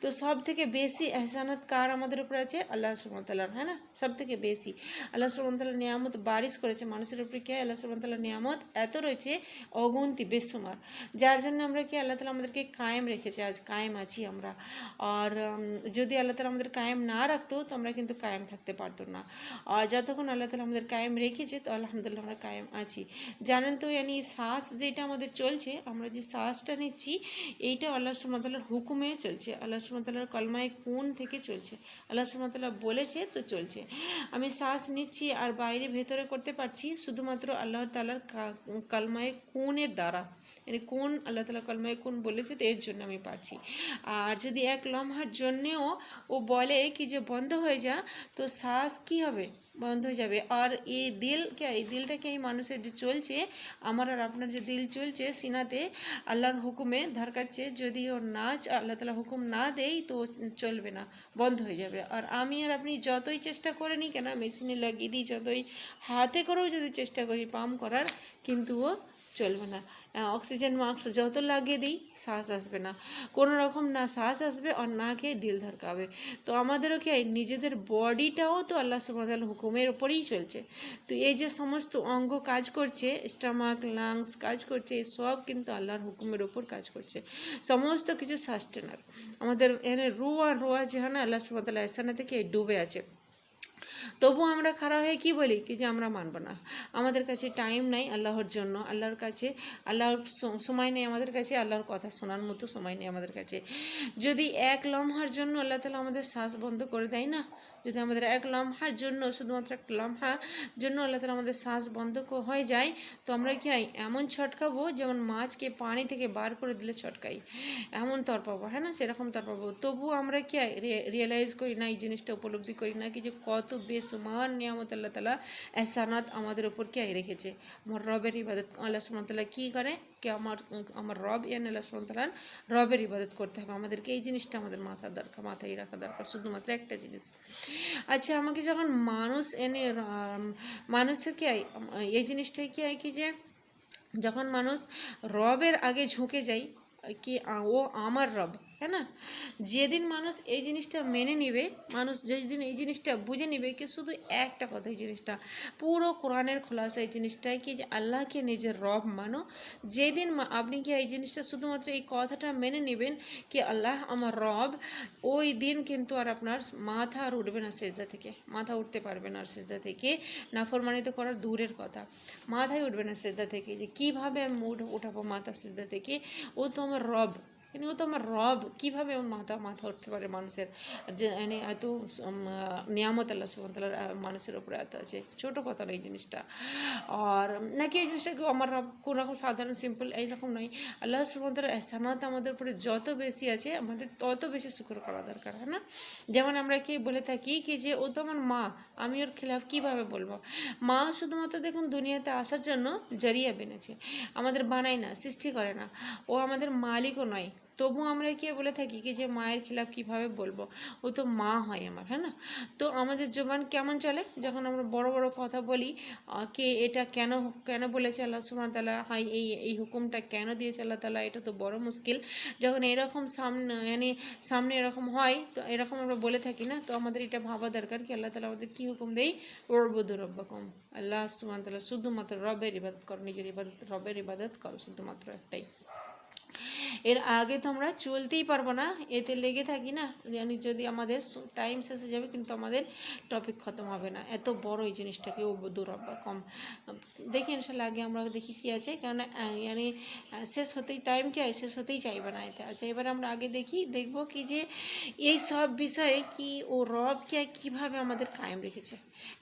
তো সব থেকে বেশি এহসানত কার আমাদের উপর আছে, আল্লাহ সুবহানাহু ওয়া তাআলার, হ্যাঁ না, সব থেকে বেশি আল্লাহ সুবহানাহু ওয়া তাআলা নিয়ামত বারিশ করেছে মানুষের উপরে। কি আল্লাহ সুবহানাহু ওয়া তাআলার নিয়ামত এত রয়েছে অগুন্তি বেসুমার, যার জন্য আমরা কি আল্লাহ তাআলা আমাদেরকে কায়েম রেখেছে, আজ কায়েম আছি আমরা। আর যদি আল্লাহ তাআলা আমাদের কায়েম না রাখতো তো আমরা কিন্তু কায়েম থাকতে পারতো না। আর যতক্ষণ আল্লাহ তাআলা আমাদের কায়েম রেখেছে তো আলহামদুলিল্লাহ আমরা কায়েম আছি। জানেন তো শ্বাস যেটা আমাদের চলছে, আমরা যে শ্বাসটা নিচ্ছি এইটা আল্লাহ সুবহানাহু ওয়া তাআলার হুকুমে চলছে, আল্লাহ সুবহানাহু ওয়া তাআলার কলমায়ে কুন থেকে চলছে, আল্লাহ সুবহানাহু ওয়া তাআলা বলেছে তো চলছে। আমি শ্বাস নিচ্ছি আর বাইরে ভেতরে করতে পারছি শুধুমাত্র আল্লাহ তাআলার কলমায়ে কুনের দ্বারা, কোন আল্লাহ তাআলা কলমায়ে কুন বলেছে তো এর জন্য আমি পারছি। আর যদি এক লম্হার জন্যেও ও বলে কি যে বন্ধ হয়ে যা, তো শ্বাস কি হবে, বন্ধ হয়ে যাবে। আর এই দিলকে, এই দিলটাকে এই মানুষের যে চলছে, আমার আর আপনার যে দিল চলছে সিনাতে আল্লাহর হুকুমে ধারকাচ্ছে, যদি ও না আল্লাহ তালা হুকুম না দেয় তো চলবে না, বন্ধ হয়ে যাবে। আর আমি আর আপনি যতই চেষ্টা করে নিই কেন, মেশিনে লাগিয়ে দিই, যতই হাতে করেও যদি চেষ্টা করি পাম্প করার, কিন্তু ও চলবে না। অক্সিজেন মাস্ক যত লাগিয়ে দিই শ্বাস আসবে না, কোনো রকম না শ্বাস আসবে আর না খেয়ে দিল ধরকাবে। তো আমাদেরও কি নিজেদের বডিটাও তো আল্লাহ সুবহানাহু হুকুমের ওপরেই চলছে। তো এই যে সমস্ত অঙ্গ কাজ করছে, স্টমাক, লাংস কাজ করছে, এই সব কিন্তু আল্লাহর হুকুমের ওপর কাজ করছে, সমস্ত কিছু সাস্টেনার। আমাদের এখানে রোয়া রোয়া যেখানে আল্লাহ সুবহানাহু এসানা থেকে ডুবে আছে, তবু আমরা খাড়া হয়ে কি বলি কি যে আমরা মানব না, আমাদের কাছে টাইম নাই আল্লাহর জন্য, আল্লাহর কাছে আল্লাহর সময় নেই আমাদের কাছে, আল্লাহর কথা শোনার মতো সময় নেই আমাদের কাছে। যদি এক লম্হার জন্য আল্লাহ তালা আমাদের শ্বাস বন্ধ করে দেয় না, যদি আমাদের এক লম্হার জন্য, শুধুমাত্র একটা লম্হার জন্য আল্লাহ তালা আমাদের শ্বাস বন্ধ হয়ে যায়, তো আমরা কি হয় এমন ছটকাবো যেমন মাছকে পানি থেকে বার করে দিলে ছটকাই, এমন তরপাবো, হ্যাঁ না, সেরকম তরপাবো। তবুও আমরা কি হয় রিয়েলাইজ করি না, এই জিনিসটা উপলব্ধি করি না কি যে কত বেসুমার নিয়ামত আল্লাহ তালা এহসানাত আমাদের ওপর কি রেখেছে। আমার রবের ইবাদত আল্লাহ সুবহানাহু তাআলা কী করে কি, আমার রব ইয়ান আল্লাহ সুবহানাহু তাআলার রবের ইবাদত করতে হবে আমাদেরকে, এই জিনিসটা আমাদের মাথায় রাখা দরকার, শুধুমাত্র একটা জিনিস। আচ্ছা, আমাকে যখন মানুষ এনে মানুষের কি এই জিনিসটাই কি হয় কি যে যখন মানুষ রবের আগে ঝুঁকে যায় কি ও আমার রব, হ্যাঁ না, যেদিন মানুষ এই জিনিসটা মেনে নিবে, মানুষ যেদিন এই জিনিসটা বুঝে নিবে কি শুধু একটা কথা, এই জিনিসটা পুরো কোরআনের খোলাসা এই জিনিসটাই কি যে আল্লাহকে নিজের রব মানো। যেদিন আপনি কি এই জিনিসটা শুধুমাত্র এই কথাটা মেনে নেবেন কি আল্লাহ আমার রব, ওই দিন কিন্তু আর আপনার মাথা আর উঠবে না সেজদা থেকে, মাথা উঠতে পারবে না আর সেজদা থেকে, নাফরমানি তো করার দূরের কথা, মাথায় উঠবে না সেজদা থেকে, যে কীভাবে আমি উঠাবো মাথা সেজদা থেকে, ও তো আমার রব, ও তো আমার রব, কীভাবে মাথা উঠতে পারে মানুষের, যে এত নিয়ামত আল্লাহ সুবহানাহু ওয়া তাআলার মানুষের উপরে এত আছে, ছোটো কথা না এই জিনিসটা। আর নাকি এই জিনিসটা কেউ আমার রব কোনো রকম সাধারণ সিম্পল এইরকম নয়, আল্লাহ সুবহানাহু ওয়া তাআলার এহসানাত আমাদের উপরে যত বেশি আছে আমাদের তত বেশি শুকর করা দরকার, হ্যাঁ না। যেমন আমরা কি বলে থাকি কি যে ও তো আমার মা, আমি ওর খিলাফ কীভাবে বলবো। মা শুধুমাত্র দেখুন দুনিয়াতে আসার জন্য জরিয়া বেনেছে, আমাদের বানায় না, সৃষ্টি করে না, ও আমাদের মালিকও নয়, তবু আমরা কি বলে থাকি কি যে মায়ের খিলাফ কীভাবে বলবো, ও তো মা হয় আমার, হ্যাঁ না। তো আমাদের জবান কেমন চলে যখন আমরা বড় বড় কথা বলি, কে এটা কেন কেন বলেছে আল্লাহ সুবহানাহু ওয়া তাআলা, হাই এই হুকুমটা কেন দিয়েছে আল্লাহ তাআলা, এটা তো বড় মুশকিল। যখন এরকম সামনে এরকম হয়, তো এরকম আমরা বলে থাকি না, তো আমাদের এটা ভাবা দরকার কি আল্লাহ তাআলা আমাদের কী হুকুম দেয়, উ'বুদু রাব্বাকুম, আল্লাহ সুবহানাহু ওয়া তাআলা শুধুমাত্র রবের ইবাদত করো, নিজের ইবাদত রবের ইবাদত করো, শুধুমাত্র একটাই। এর আগে তো আমরা চলতেই পারবো না, এতে লেগে থাকি না, জানি যদি আমাদের টাইম শেষ হয়ে যাবে কিন্তু আমাদের টপিক খতম হবে না, এত বড় এই জিনিসটাকে ও দুরব্বা কম। দেখি ইনশাল্লাহ আগে আমরা দেখি কী আছে, কারণ মানে শেষ হতেই টাইম কি হয়, শেষ হতেই চাইবে না এতে। আচ্ছা, এবার আমরা আগে দেখব কি যে এই সব বিষয়ে কি ও রব কীভাবে আমাদের কায়েম রেখেছে,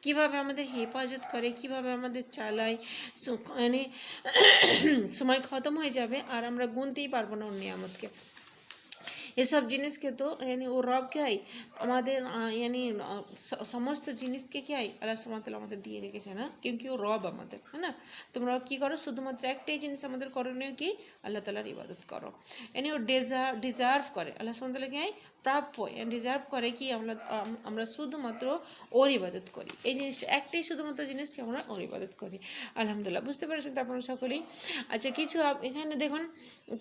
কিভাবে আমাদের হেফাজত করে, কিভাবে আমাদের চালায়, মানে সময় খতম হয়ে যাবে আর আমরা গুনতেই পারবো না ওর নিয়ামতকে। এসব জিনিসকে তো ও রব কে হয় আমাদের সমস্ত জিনিসকে কি হয় আল্লাহ সুবহানাহু ওয়া তাআলা আমাদের দিয়ে রেখেছে না, কিন্তু ও রব আমাদের, হ্যাঁ না। তোমরা কী করো, শুধুমাত্র একটাই জিনিস আমাদের করণীয় কি, আল্লাহ তাআলার ইবাদত করো। ও ডিজার্ভ করে, আল্লাহ সুবহানাহু ওয়া তাআলা কি হয় প্রাপ্য ডিজার্ভ করে কি আমরা শুধুমাত্র ওর ইবাদত করি, এই জিনিসটা একটাই শুধুমাত্র জিনিসকে আমরা ওর ইবাদত করি। আলহামদুলিল্লাহ, বুঝতে পেরেছেন তো আপনারা সকলেই। আচ্ছা, কিছু এখানে দেখুন,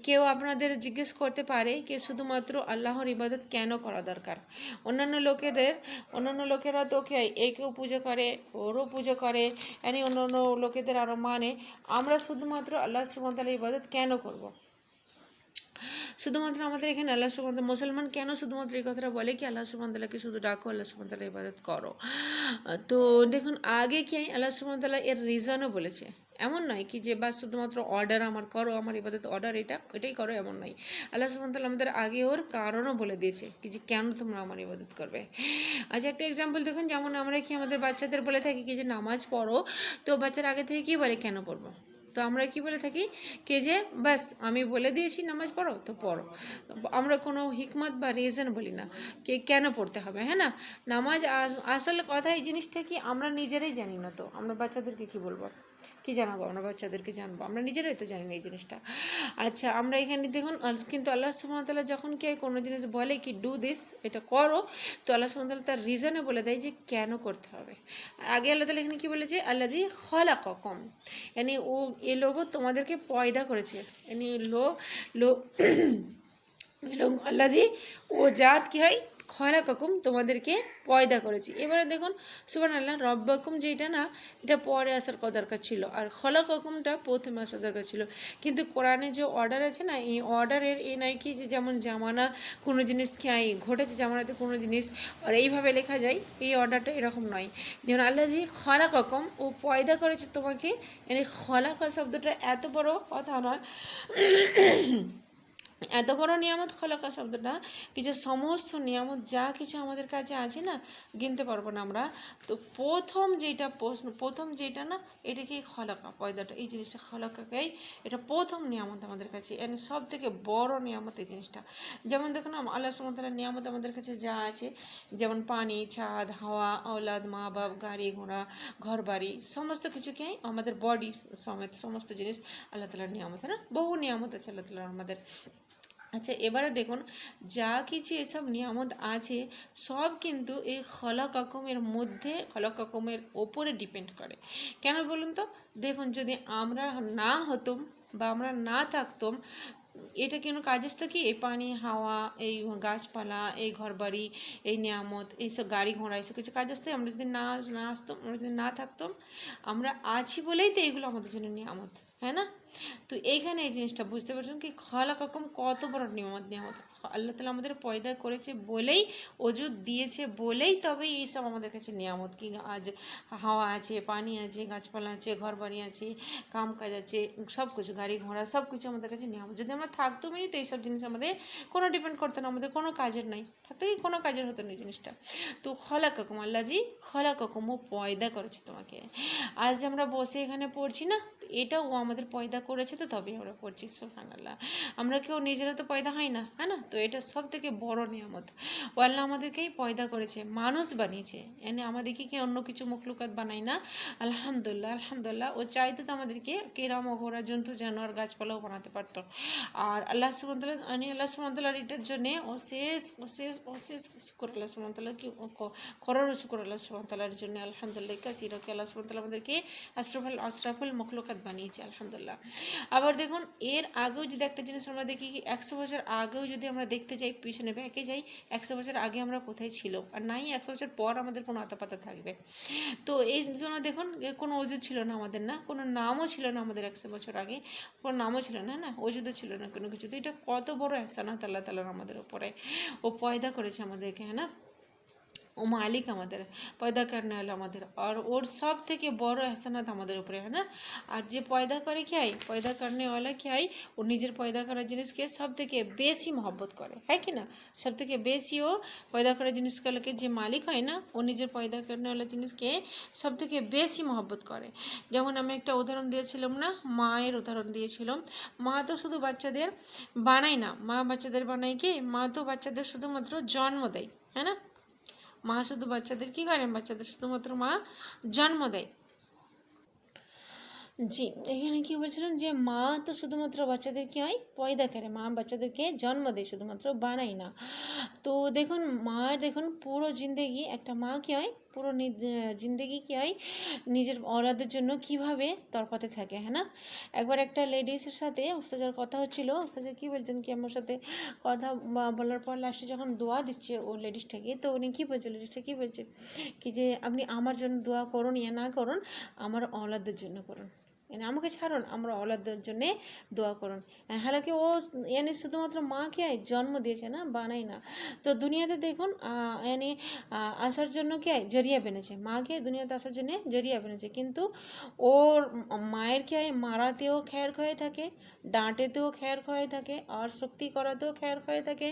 কেউ আপনাদের জিজ্ঞেস করতে পারে কি শুধুমাত্র আল্লাহর ইবাদত কেন করা দরকার, অন্যান্য লোকেরা তো কে একেও পুজো করে, ওরও পুজো করে, অন্যান্য লোকেদের আরও মানে, আমরা শুধুমাত্র আল্লাহ সুবহানাহু ওয়া তাআলার ইবাদত কেন করব। শুধুমাত্র আমাদের এখানে আল্লাহ সুবহানাহু ওয়া তাআলা, মুসলমান কেন শুধুমাত্র এই কথাটা বলে কি আল্লাহ সুবহানাহু ওয়া তাআলাকে শুধু ডাকো, আল্লাহ সুবহানাহু ওয়া তাআলার ইবাদত করো। তো দেখুন আগে কি আল্লাহ সুবহানাহু ওয়া তাআলা এর রিজনও বলেছে, এমন নয় কি যে বা শুধুমাত্র অর্ডার আমার করো, আমার ইবাদত অর্ডার এটাই করো, এমন নয়। আল্লাহ সুবহানাহু ওয়া তাআলা আমাদের আগে ওর কারণও বলে দিয়েছে কি যে কেন তোমরা আমার ইবাদত করবে। আচ্ছা, একটা এক্সাম্পল দেখুন, যেমন আমরা কি আমাদের বাচ্চাদের বলে থাকি কি যে নামাজ পড়ো, তো বাচ্চারা আগে থেকে কী বলে কেন পড়বো, তো আমরা কি বলে থাকি কে যে বাস আমি বলে দিয়েছি নামাজ পড়ো তো পড়ো, আমরা কোনো হিকমত বা রিজন বলি না কে কেন পড়তে হবে, হ্যাঁ না। নামাজ আসলে কথা এই জিনিসটা কি আমরা নিজেরাই জানি না, তো আমরা বাচ্চাদেরকে কি বলবো, কি জানাবো, আমরা বাচ্চাদেরকে জানবো, আমরা নিজেরাই তো জানি না এই জিনিসটা। আচ্ছা আমরা এখানে দেখুন কিন্তু আল্লাহ সুবহানাহু ওয়া তাআলা যখন কে কোনো জিনিস বলে কি ডু দিস, এটা করো, তো আল্লাহ সুবহানাহু ওয়া তাআলা তার রিজনে বলে দেয় যে কেন করতে হবে। আগে আল্লাহ তাআলা এখানে কি বলেছে, আল্লাযী খালাকাকুম, यानी ও এ লোগো তোমাদেরকে পয়দা করেছে, यानी লো আল্লাযী ও জাত কি হয় খলাকাকুম তোমাদেরকে পয়দা করেছি। এবারে দেখুন সুবহানাল্লাহ রব্বাকুম যেটা না এটা পরে আসার দরকার ছিল, আর খলাকাকুমটা প্রথমে আসার দরকার ছিল। কিন্তু কোরআনে যে অর্ডার আছে না, এই অর্ডারের এ নয় কি যে যেমন জামানা কোনো জিনিস ঘটেছে জামানাতে কোনো জিনিস আর এইভাবে লেখা যায়, এই অর্ডারটা এরকম নয়। যেমন আল্লাযী খলাকাকুম ও পয়দা করেছে তোমাকে, মানে খলাকা শব্দটা এত বড় কথা নয়, এত বড় নিয়ামত খলাকা শব্দটা কি যে সমস্ত নিয়ামত যা কিছু আমাদের কাছে আছে না গিনতে পারবো না আমরা। তো প্রথম যেটা না এটা কি খলাকা পয়দাটা, এই জিনিসটা খলাকাকেই এটা প্রথম নিয়ামত আমাদের কাছে, মানে সব থেকে বড় নিয়ামত এই জিনিসটা। যেমন দেখুন আল্লাহ সুবহানাহু ওয়া তাআলার নিয়ামত আমাদের কাছে যা আছে, যেমন পানি, ছাদ, হাওয়া, আওলাদ, মা বাপ, গাড়ি ঘোড়া, ঘর বাড়ি, সমস্ত কিছুকে আমাদের বডি সমেত সমস্ত জিনিস আল্লাহ তাআলার নিয়ামত, না বহু নিয়ামত আছে আল্লাহ তাআলার আমাদের। আচ্ছা এবারে দেখুন যা কিছু এসব নিয়ামত আছে সব কিন্তু এই খলাকাকুমের মধ্যে খলাকাকুমের ওপরে ডিপেন্ড করে। কেন বলুন তো, দেখুন যদি আমরা না হতাম বা আমরা না থাকতাম, এটা কেন কাজ আসতো কি এই পানি হাওয়া এই গাছপালা এই ঘরবাড়ি এই নিয়ামত এইসব গাড়ি ঘোড়া এইসব কিছু কাজ আসতে, আমরা যদি না আসতাম, আমরা যদি না থাকতাম, আমরা আছি বলেই তো এগুলো আমাদের জন্য নিয়ামত, হ্যাঁ না। তো এইখানে এই জিনিসটা বুঝতে পারছেন কি খলাকাকুম কত বড় নিয়ামত আল্লাহ তাআলা আমাদের পয়দা করেছে বলেই, ওজুদ দিয়েছে বলেই তবে এইসব আমাদের কাছে নিয়ামত কি আজ হাওয়া আছে, পানি আছে, গাছপালা আছে, ঘর বাড়ি আছে, কাম কাজ আছে, সব কিছু গাড়ি ঘোড়া সব কিছু আমাদের কাছে নিয়ামত। যদি আমরা থাকতামই তো এইসব জিনিস আমাদের কোনো ডিপেন্ড করতো না, আমাদের কোনো কাজের নাই, থাকতে কোনো কাজের হতো না এই জিনিসটা। তো খলাকাকুম আল্লাহজি খলাকাকুম ও পয়দা করেছে তোমাকে। আজ আমরা বসে এখানে পড়ছি না, এটাও ও আমাদের পয়দা করেছে তো তবেই আমরা পড়ছি সুবহানাল্লাহ। আমরা কেউ নিজেরা তো পয়দা হয় না, হ্যাঁ না। তো এটা সব থেকে বড় নিয়ামত, ও আল্লাহ আমাদেরকেই পয়দা করেছে, মানুষ বানিয়েছে, এনে আমাদেরকে কি অন্য কিছু মখলুকাত বানাই না। আলহামদুলিল্লাহ আলহামদুলিল্লাহ, ও চাইতো তো আমাদেরকে কেরাম ও ঘোড়া জন্তু জানোয়ার গাছপালাও বানাতে পারতো। আর আল্লাহ সুবহানাহু ওয়া তাআলা আল্লাহ সুবহানাহু ওয়া তাআলার এটার জন্যে অশেষ শুকর আল্লাহ সুবহানাহু ওয়া তাআলা কি করোড় শুকর আল্লাহ সুবহানাহু ওয়া তাআলার জন্য আলহামদুলিল্লাহ কাসীরা, আল্লাহ সুবহানাহু ওয়া তাআলা আমাদেরকে আশরাফুল মখলুকাত বানিয়েছে আলহামদুলিল্লাহ। আবার দেখুন এর আগেও যদি একটা জিনিস আমরা দেখি কি 100 বছর আগেও যদি আমরা দেখতে যাই, পিছনে ব্যাকে যাই, 100 বছর আগে আমরা কোথায় ছিল, আর নাই 100 বছর পর আমাদের কোনো আতাপাতা থাকবে। তো এই জন্য দেখুন কোনো ওজুদ ছিল না আমাদের, না কোনো নামও ছিল না আমাদের 100 বছর আগে, কোনো নামও ছিল না, না ওজুদও ছিল না কোনো কিছু। তো এটা কত বড় এহসানাত আল্লাহ তাআলার আমাদের উপরে, ও পয়দা করেছে আমাদেরকে, হ্যাঁ না। ও মালিক আমাদের পয়দা करने वाला আমাদের, আর ওর সব থেকে বড় এহসানাত আমাদের উপরে, হ্যাঁ না। আর যে পয়দা করে কি হয়, পয়দা करने वाला কি হয়, ও নিজের পয়দা করা জিনিসকে সব থেকে বেশি মহব্বত করে, হ্যাঁ কি না। সব থেকে বেশি ও পয়দা করা জিনিসগুলোকে যে মালিক হয় না, ও নিজের পয়দা करने वाला জিনিসকে সব থেকে বেশি মহব্বত করে। যেমন আমি একটা উদাহরণ দিয়েছিলাম না, মায়ের উদাহরণ দিয়েছিলাম। মা তো শুধু বাচ্চাদের বানায় না, মা বাচ্চাদের বানায় কি, মা তো বাচ্চাদের শুধুমাত্র জন্ম দেয়, হ্যাঁ না। মা শুধু বাচ্চাদের কি করেন, বাচ্চাদের শুধুমাত্র মা জন্ম দেয়। জি এখানে কি বলছিলাম যে মা তো শুধুমাত্র বাচ্চাদের কি হয় পয়দা করে, মা বাচ্চাদেরকে জন্ম দেয় শুধুমাত্র বানায় না। তো দেখুন মার দেখুন পুরো জিন্দেগি একটা মা কি হয় পুরো জিন্দেগি কি হয় নিজের অলাদের জন্য কিভাবে তরপাতে থাকে, হ্যাঁ না। একবার একটা লেডিসের সাথে উস্তাজার কথা হচ্ছিল, উস্তাজা কি বলছেন কি আমার সাথে কথা বলার পর লাস্টে যখন দোয়া দিচ্ছে ও লেডিসটাকে, তো উনি কী বলছে, লেডিসটা কী বলছে কি যে আপনি আমার জন্য দোয়া করুন ইয়া না করুন, আমার অলাদের জন্য করুন, মানে আমাকে ছাড়ুন, আমরা অলাদের জন্যে দোয়া করুন। হালাকি ও यानी শুধুমাত্র মা কে জন্ম দিয়েছে না, বানাই না। তো দুনিয়াতে দেখুন यानी আসার জন্য কে জরিয়া বেনেছে, মাকে দুনিয়াতে আসার জন্য জরিয়া বেনেছে, কিন্তু ওর মায়ের কে মারাতেও খ্যার হয়ে থাকে, ডাঁটেতেও খ্যার হয়ে থাকে, আর শক্তি করাতেও খ্যার হয়ে থাকে,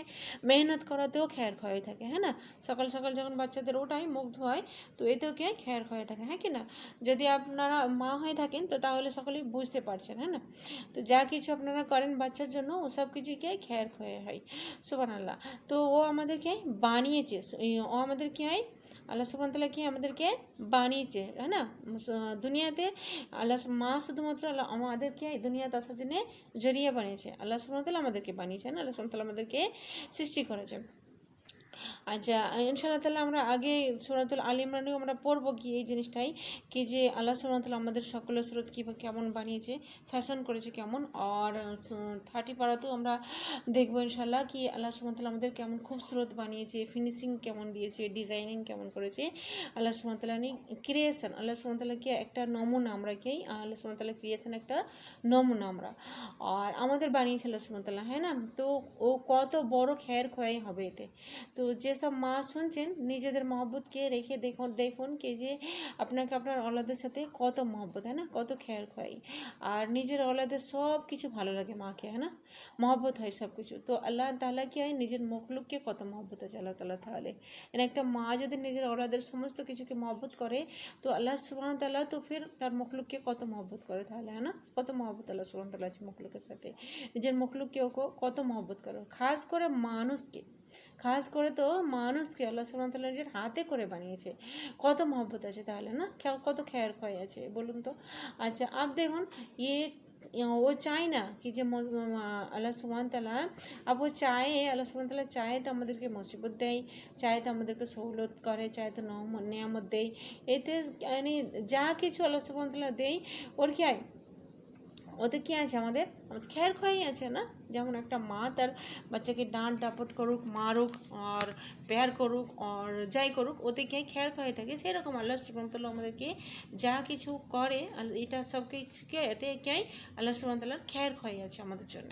মেহনত করাতেও খ্যার হয়ে থাকে, হ্যাঁ না। সকাল সকাল যখন বাচ্চাদের ওঠায় মুখ ধোয় তো এতেও কে খ্যার হয়ে থাকে, হ্যাঁ কি না। যদি আপনারা মা হয়ে থাকেন তো তাহলে তাহলে সকলেই বুঝতে পারছেন, হ্যাঁ না? তো যা কিছু আপনারা করেন বাচ্চার জন্য ও সব কিছুকে খেয়ার খয়ে হয়, সুবহানাল্লাহ। তো ও আমাদেরকে বানিয়েছে, ও আমাদের কি হয়, আল্লাহ সুবহানাহু ওয়া তাআলা কি আমাদেরকে বানিয়েছে, হ্যাঁ না? দুনিয়াতে আল্লাহ মা শুধুমাত্র আমাদেরকে দুনিয়াতে আসার জন্য জড়িয়ে বানিয়েছে, আল্লাহ সুবহানাহু ওয়া তাআলা আমাদেরকে বানিয়েছে না, আল্লাহ সুবহানাহু ওয়া তাআলা আমাদেরকে সৃষ্টি করেছে। আচ্ছা, ইনশাআল্লাহ তাহলে আমরা আগে সূরাতুল আল ইমরানেও আমরা পড়বো কি এই জিনিসটাই, কি যে আল্লাহ সুবহানাহু ওয়া তাআলা আমাদের সকলের সুরত কী কেমন বানিয়েছে, ফ্যাশন করেছে কেমন। আর 30 পারাতেও আমরা দেখবো ইনশাআল্লাহ কি আল্লাহ সুবহানাহু ওয়া তাআলা আমাদের কেমন খুব সুরত বানিয়েছে, ফিনিশিং কেমন দিয়েছে, ডিজাইনিং কেমন করেছে আল্লাহ সুবহানাহু ওয়া তাআলা ক্রিয়েশন। আল্লাহ সুবহানাহু ওয়া তাআলা কি একটা নমুনা, আমরা কি আল্লাহ সুবহানাহু ওয়া তাআলা ক্রিয়েশন একটা নমুনা আমরা, আর আমাদের বানিয়েছে আল্লাহ সুবহানাহু ওয়া তাআলা, হ্যাঁ না? তো ও কত বড় খের খোয়াই হবে এতে। তো যেসব মা শুনছেন নিজেদের মহব্বতকে রেখে দেখুন দেখুন কি যে আপনাকে আপনার অলাদের সাথে কত মহব্বত, হ্যাঁ না, কত খেয়াল খোয়াই। আর নিজের অলাদের সব কিছু ভালো লাগে মাকে, হ্যাঁ না, মহব্বত হয় সব কিছু। তো আল্লাহ তাআলা কি হয়, নিজের মখলুককে কত মহব্বত আছে আল্লাহ তাআলা। তাহলে একটা মা যদি নিজের অলাদের সমস্ত কিছুকে মহব্বত করে, তো আল্লাহ সুবহানাহু ওয়া তাআলা তো ফির তার মখলুককে কত মহব্বত করে তাহলে, হ্যাঁ না? কত মহব্বত আল্লাহ সুবহানাহু ওয়া তাআলা আছে মখলুকের সাথে, নিজের মখলুককেও কত মহব্বত করে। খাস করে মানুষকে, খাস করে তো মানুষকে আল্লাহ সুবহানাহু ওয়া তাআলা নিজের হাতে করে বানিয়েছে, কত মহব্বত আছে তাহলে না, কত খেয়ার খয় আছে বলুন তো। আচ্ছা, আপ দেখুন वो চায় না কি যে আল্লাহ সুবহানাহু ওয়া তাআলা, अब वो চায়, আল্লাহ সুবহানাহু ওয়া তাআলা চায় তো আমাদেরকে মুসিবত দেয়, চায় তো আমাদেরকে সহলত করে, চায় তো নিয়ামত দেয়। এতে মানে যা কিছু আল্লাহ সুবহানাহু ওয়া তাআলা দেয় ওর কি হয়, ওতে কী আছে, আমাদের খেয়ার খোয়াই আছে না। যেমন একটা মা তার বাচ্চাকে ডাঁট ডাপট করুক, মারুক আর প্যার করুক আর যাই করুক, ওতে কে খেয়ার খোয়াই থাকে, সেরকম আল্লাহ সুবহানাহু ওয়া তাআলা আমাদেরকে যা কিছু করে এটা সব কিছুকে এতে কে আল্লাহ সুবহানাহু ওয়া তাআলার খেয়ার খোয়াই আছে আমাদের জন্য।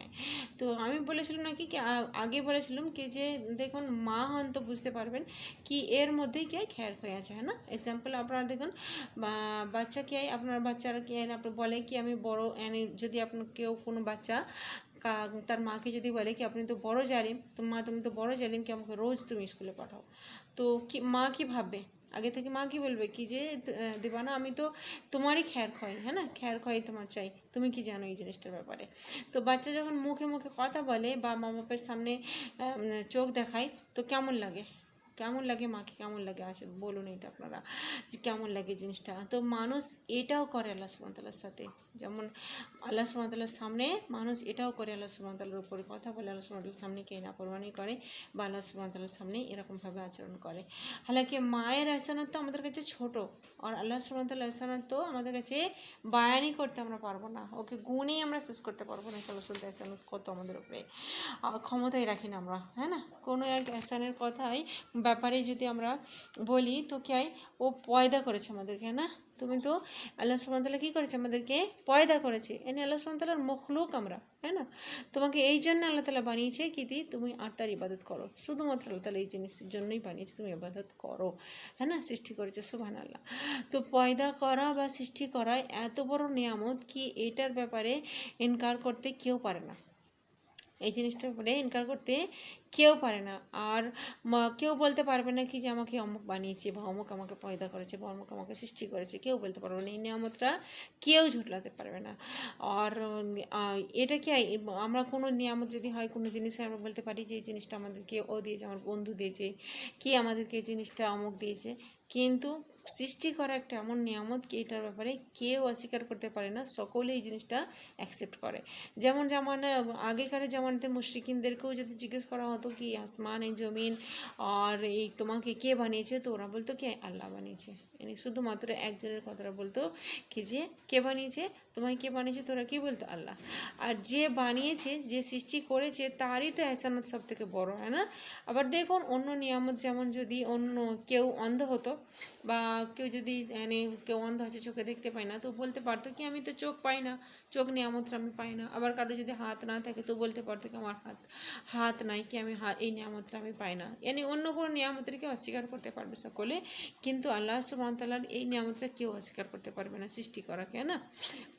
তো আমি বলেছিলাম নাকি কি আগে বলেছিলাম কি যে দেখুন মা হন তো বুঝতে পারবেন কি এর মধ্যেই কে খেয়ার খোয়াই আছে, হ্যাঁ না। এক্সাম্পল আপনারা দেখুন বাচ্চাকে, আপনার বাচ্চারা কি আপনার বলে কি আমি বড়, যদি আপনার কেউ কোনো বাচ্চা তার মাকে যদি বলে কি আপনি তো বড় জালিম, তো মা তুমি তো বড় জালিম, কি আমাকে রোজ তুমি স্কুলে পাঠাও, তো কি মা কি ভাববে, আগে থেকে মা কি বলবে কি যে দেবানা আমি তো তোমারই খ্যার খাই, হ্যাঁ না, খ্যার খাই তোমার চাই, তুমি কি জানো এই জিনিসটার ব্যাপারে। তো বাচ্চা যখন মুখে মুখে কথা বলে বা মা বাপের সামনে চোখ দেখায়, তো কেমন লাগে, কেমন লাগে মাকে, কেমন লাগে আসে বলুন এটা আপনারা, যে কেমন লাগে জিনিসটা। তো মানুষ এটাও করে আল্লাহ সুবহানাহু ওয়া তাআলার সাথে, যেমন আল্লাহ সুবহানাহু ওয়া তাআলার সামনে মানুষ এটাও করে, আল্লাহ সুবহানাহু ওয়া তাআলার উপরে কথা বলে, আল্লাহ সুবহানাহু ওয়া তাআলার সামনে কে নাফরমানি করে বা আল্লাহ সুবহানাহু ওয়া তাআলার সামনে এরকমভাবে আচরণ করে। হালাকি মায়ের এহসানাত তো আমাদের কাছে ছোট, আর আল্লাহ সুবহানাহু ওয়া তাআলার এহসানাত তো আমাদের কাছে বায়ানই করতে আমরা পারবো না, ওকে গুণেই আমরা শেষ করতে পারবো না। আল্লাহ সুবহানাহু ওয়া তাআলার এহসানাত কত আমাদের উপরে ক্ষমতাই রাখি না আমরা, হ্যাঁ না। কোনো এক এহসানের কথাই ব্যাপারে যদি আমরা বলি তো কি হয়, ও পয়দা করেছে আমাদেরকে, না। তুমি তো আল্লাহ সুবহানাহু ওয়া তাআলা কী করেছে, আমাদেরকে পয়দা করেছে, আল্লাহ সুবহানাহু ওয়া তাআলার মখলুক আমরা, হ্যাঁ না। তোমাকে এই জন্য আল্লাহ তাআলা বানিয়েছে কি তুমি আর তার ইবাদত করো, শুধুমাত্র আল্লাহ তাআলা এই জিনিসের জন্যই বানিয়েছে, তুমি ইবাদত করো, হ্যাঁ না, সৃষ্টি করেছে, সুবহানাল্লাহ। তো পয়দা করা বা সৃষ্টি করা এত বড় নিয়ামত কি এটার ব্যাপারে ইনকার করতে কেউ পারে না, এই জিনিসটার উপরে ইনকার করতে কেউ পারে না। আর কেউ বলতে পারবে না কি যে আমাকে অমুক বানিয়েছে বা অমুক আমাকে পয়দা করেছে বা অমুক আমাকে সৃষ্টি করেছে, কেউ বলতে পারবে না, এই নিয়ামতটা কেউ ঝুটলাতে পারবে না। আর এটা কি আমরা কোনো নিয়ামত যদি হয়, কোনো জিনিসে আমরা বলতে পারি যে এই জিনিসটা আমাদেরকে ও দিয়েছে, আমার বন্ধু দিয়েছে, কি আমাদেরকে এই জিনিসটা অমুক দিয়েছে, কিন্তু সৃষ্টি করা একটা এমন নিয়ামত কি এটার ব্যাপারে কেউ অস্বীকার করতে পারে না, সকলে এই জিনিসটা অ্যাকসেপ্ট করে। যেমন আগেকার জামানাতে মুশরিকিনদেরকেও যদি জিজ্ঞেস করা হতো কি আসমান এই জমিন আর এই তোমাকে কে বানিয়েছে, তো ওরা বলতো কি আল্লাহ বানিয়েছে, শুধুমাত্র একজনের কথাটা বলতো কি যে কে বানিয়েছে, তোমায় কে বানিয়েছে, তোরা কি বলতো আল্লাহ। আর যে বানিয়েছে, যে সৃষ্টি করেছে তারই তো এহসানাত সব থেকে বড়, হয় না। আবার দেখুন অন্য নিয়ামত, যেমন যদি অন্য কেউ অন্ধ হতো বা কেউ যদি কেউ অন্ধ আছে, চোখে দেখতে পায় না, তো বলতে পারতো কি আমি তো চোখ পাই না, চোখ নিয়ামতটা আমি পাই না। আবার কারো যদি হাত না থাকে তো বলতে পারতো কি আমার হাত নাই, কি আমি এই নিয়ামতটা আমি পাই না। অন্য কোনো নিয়ামতকে অস্বীকার করতে পারবে সকলে, কিন্তু আল্লাহ সুবহানাহু ওয়া তাআলার এই নিয়ামতটা কেউ অস্বীকার করতে পারবে না, সৃষ্টি করাকে, না।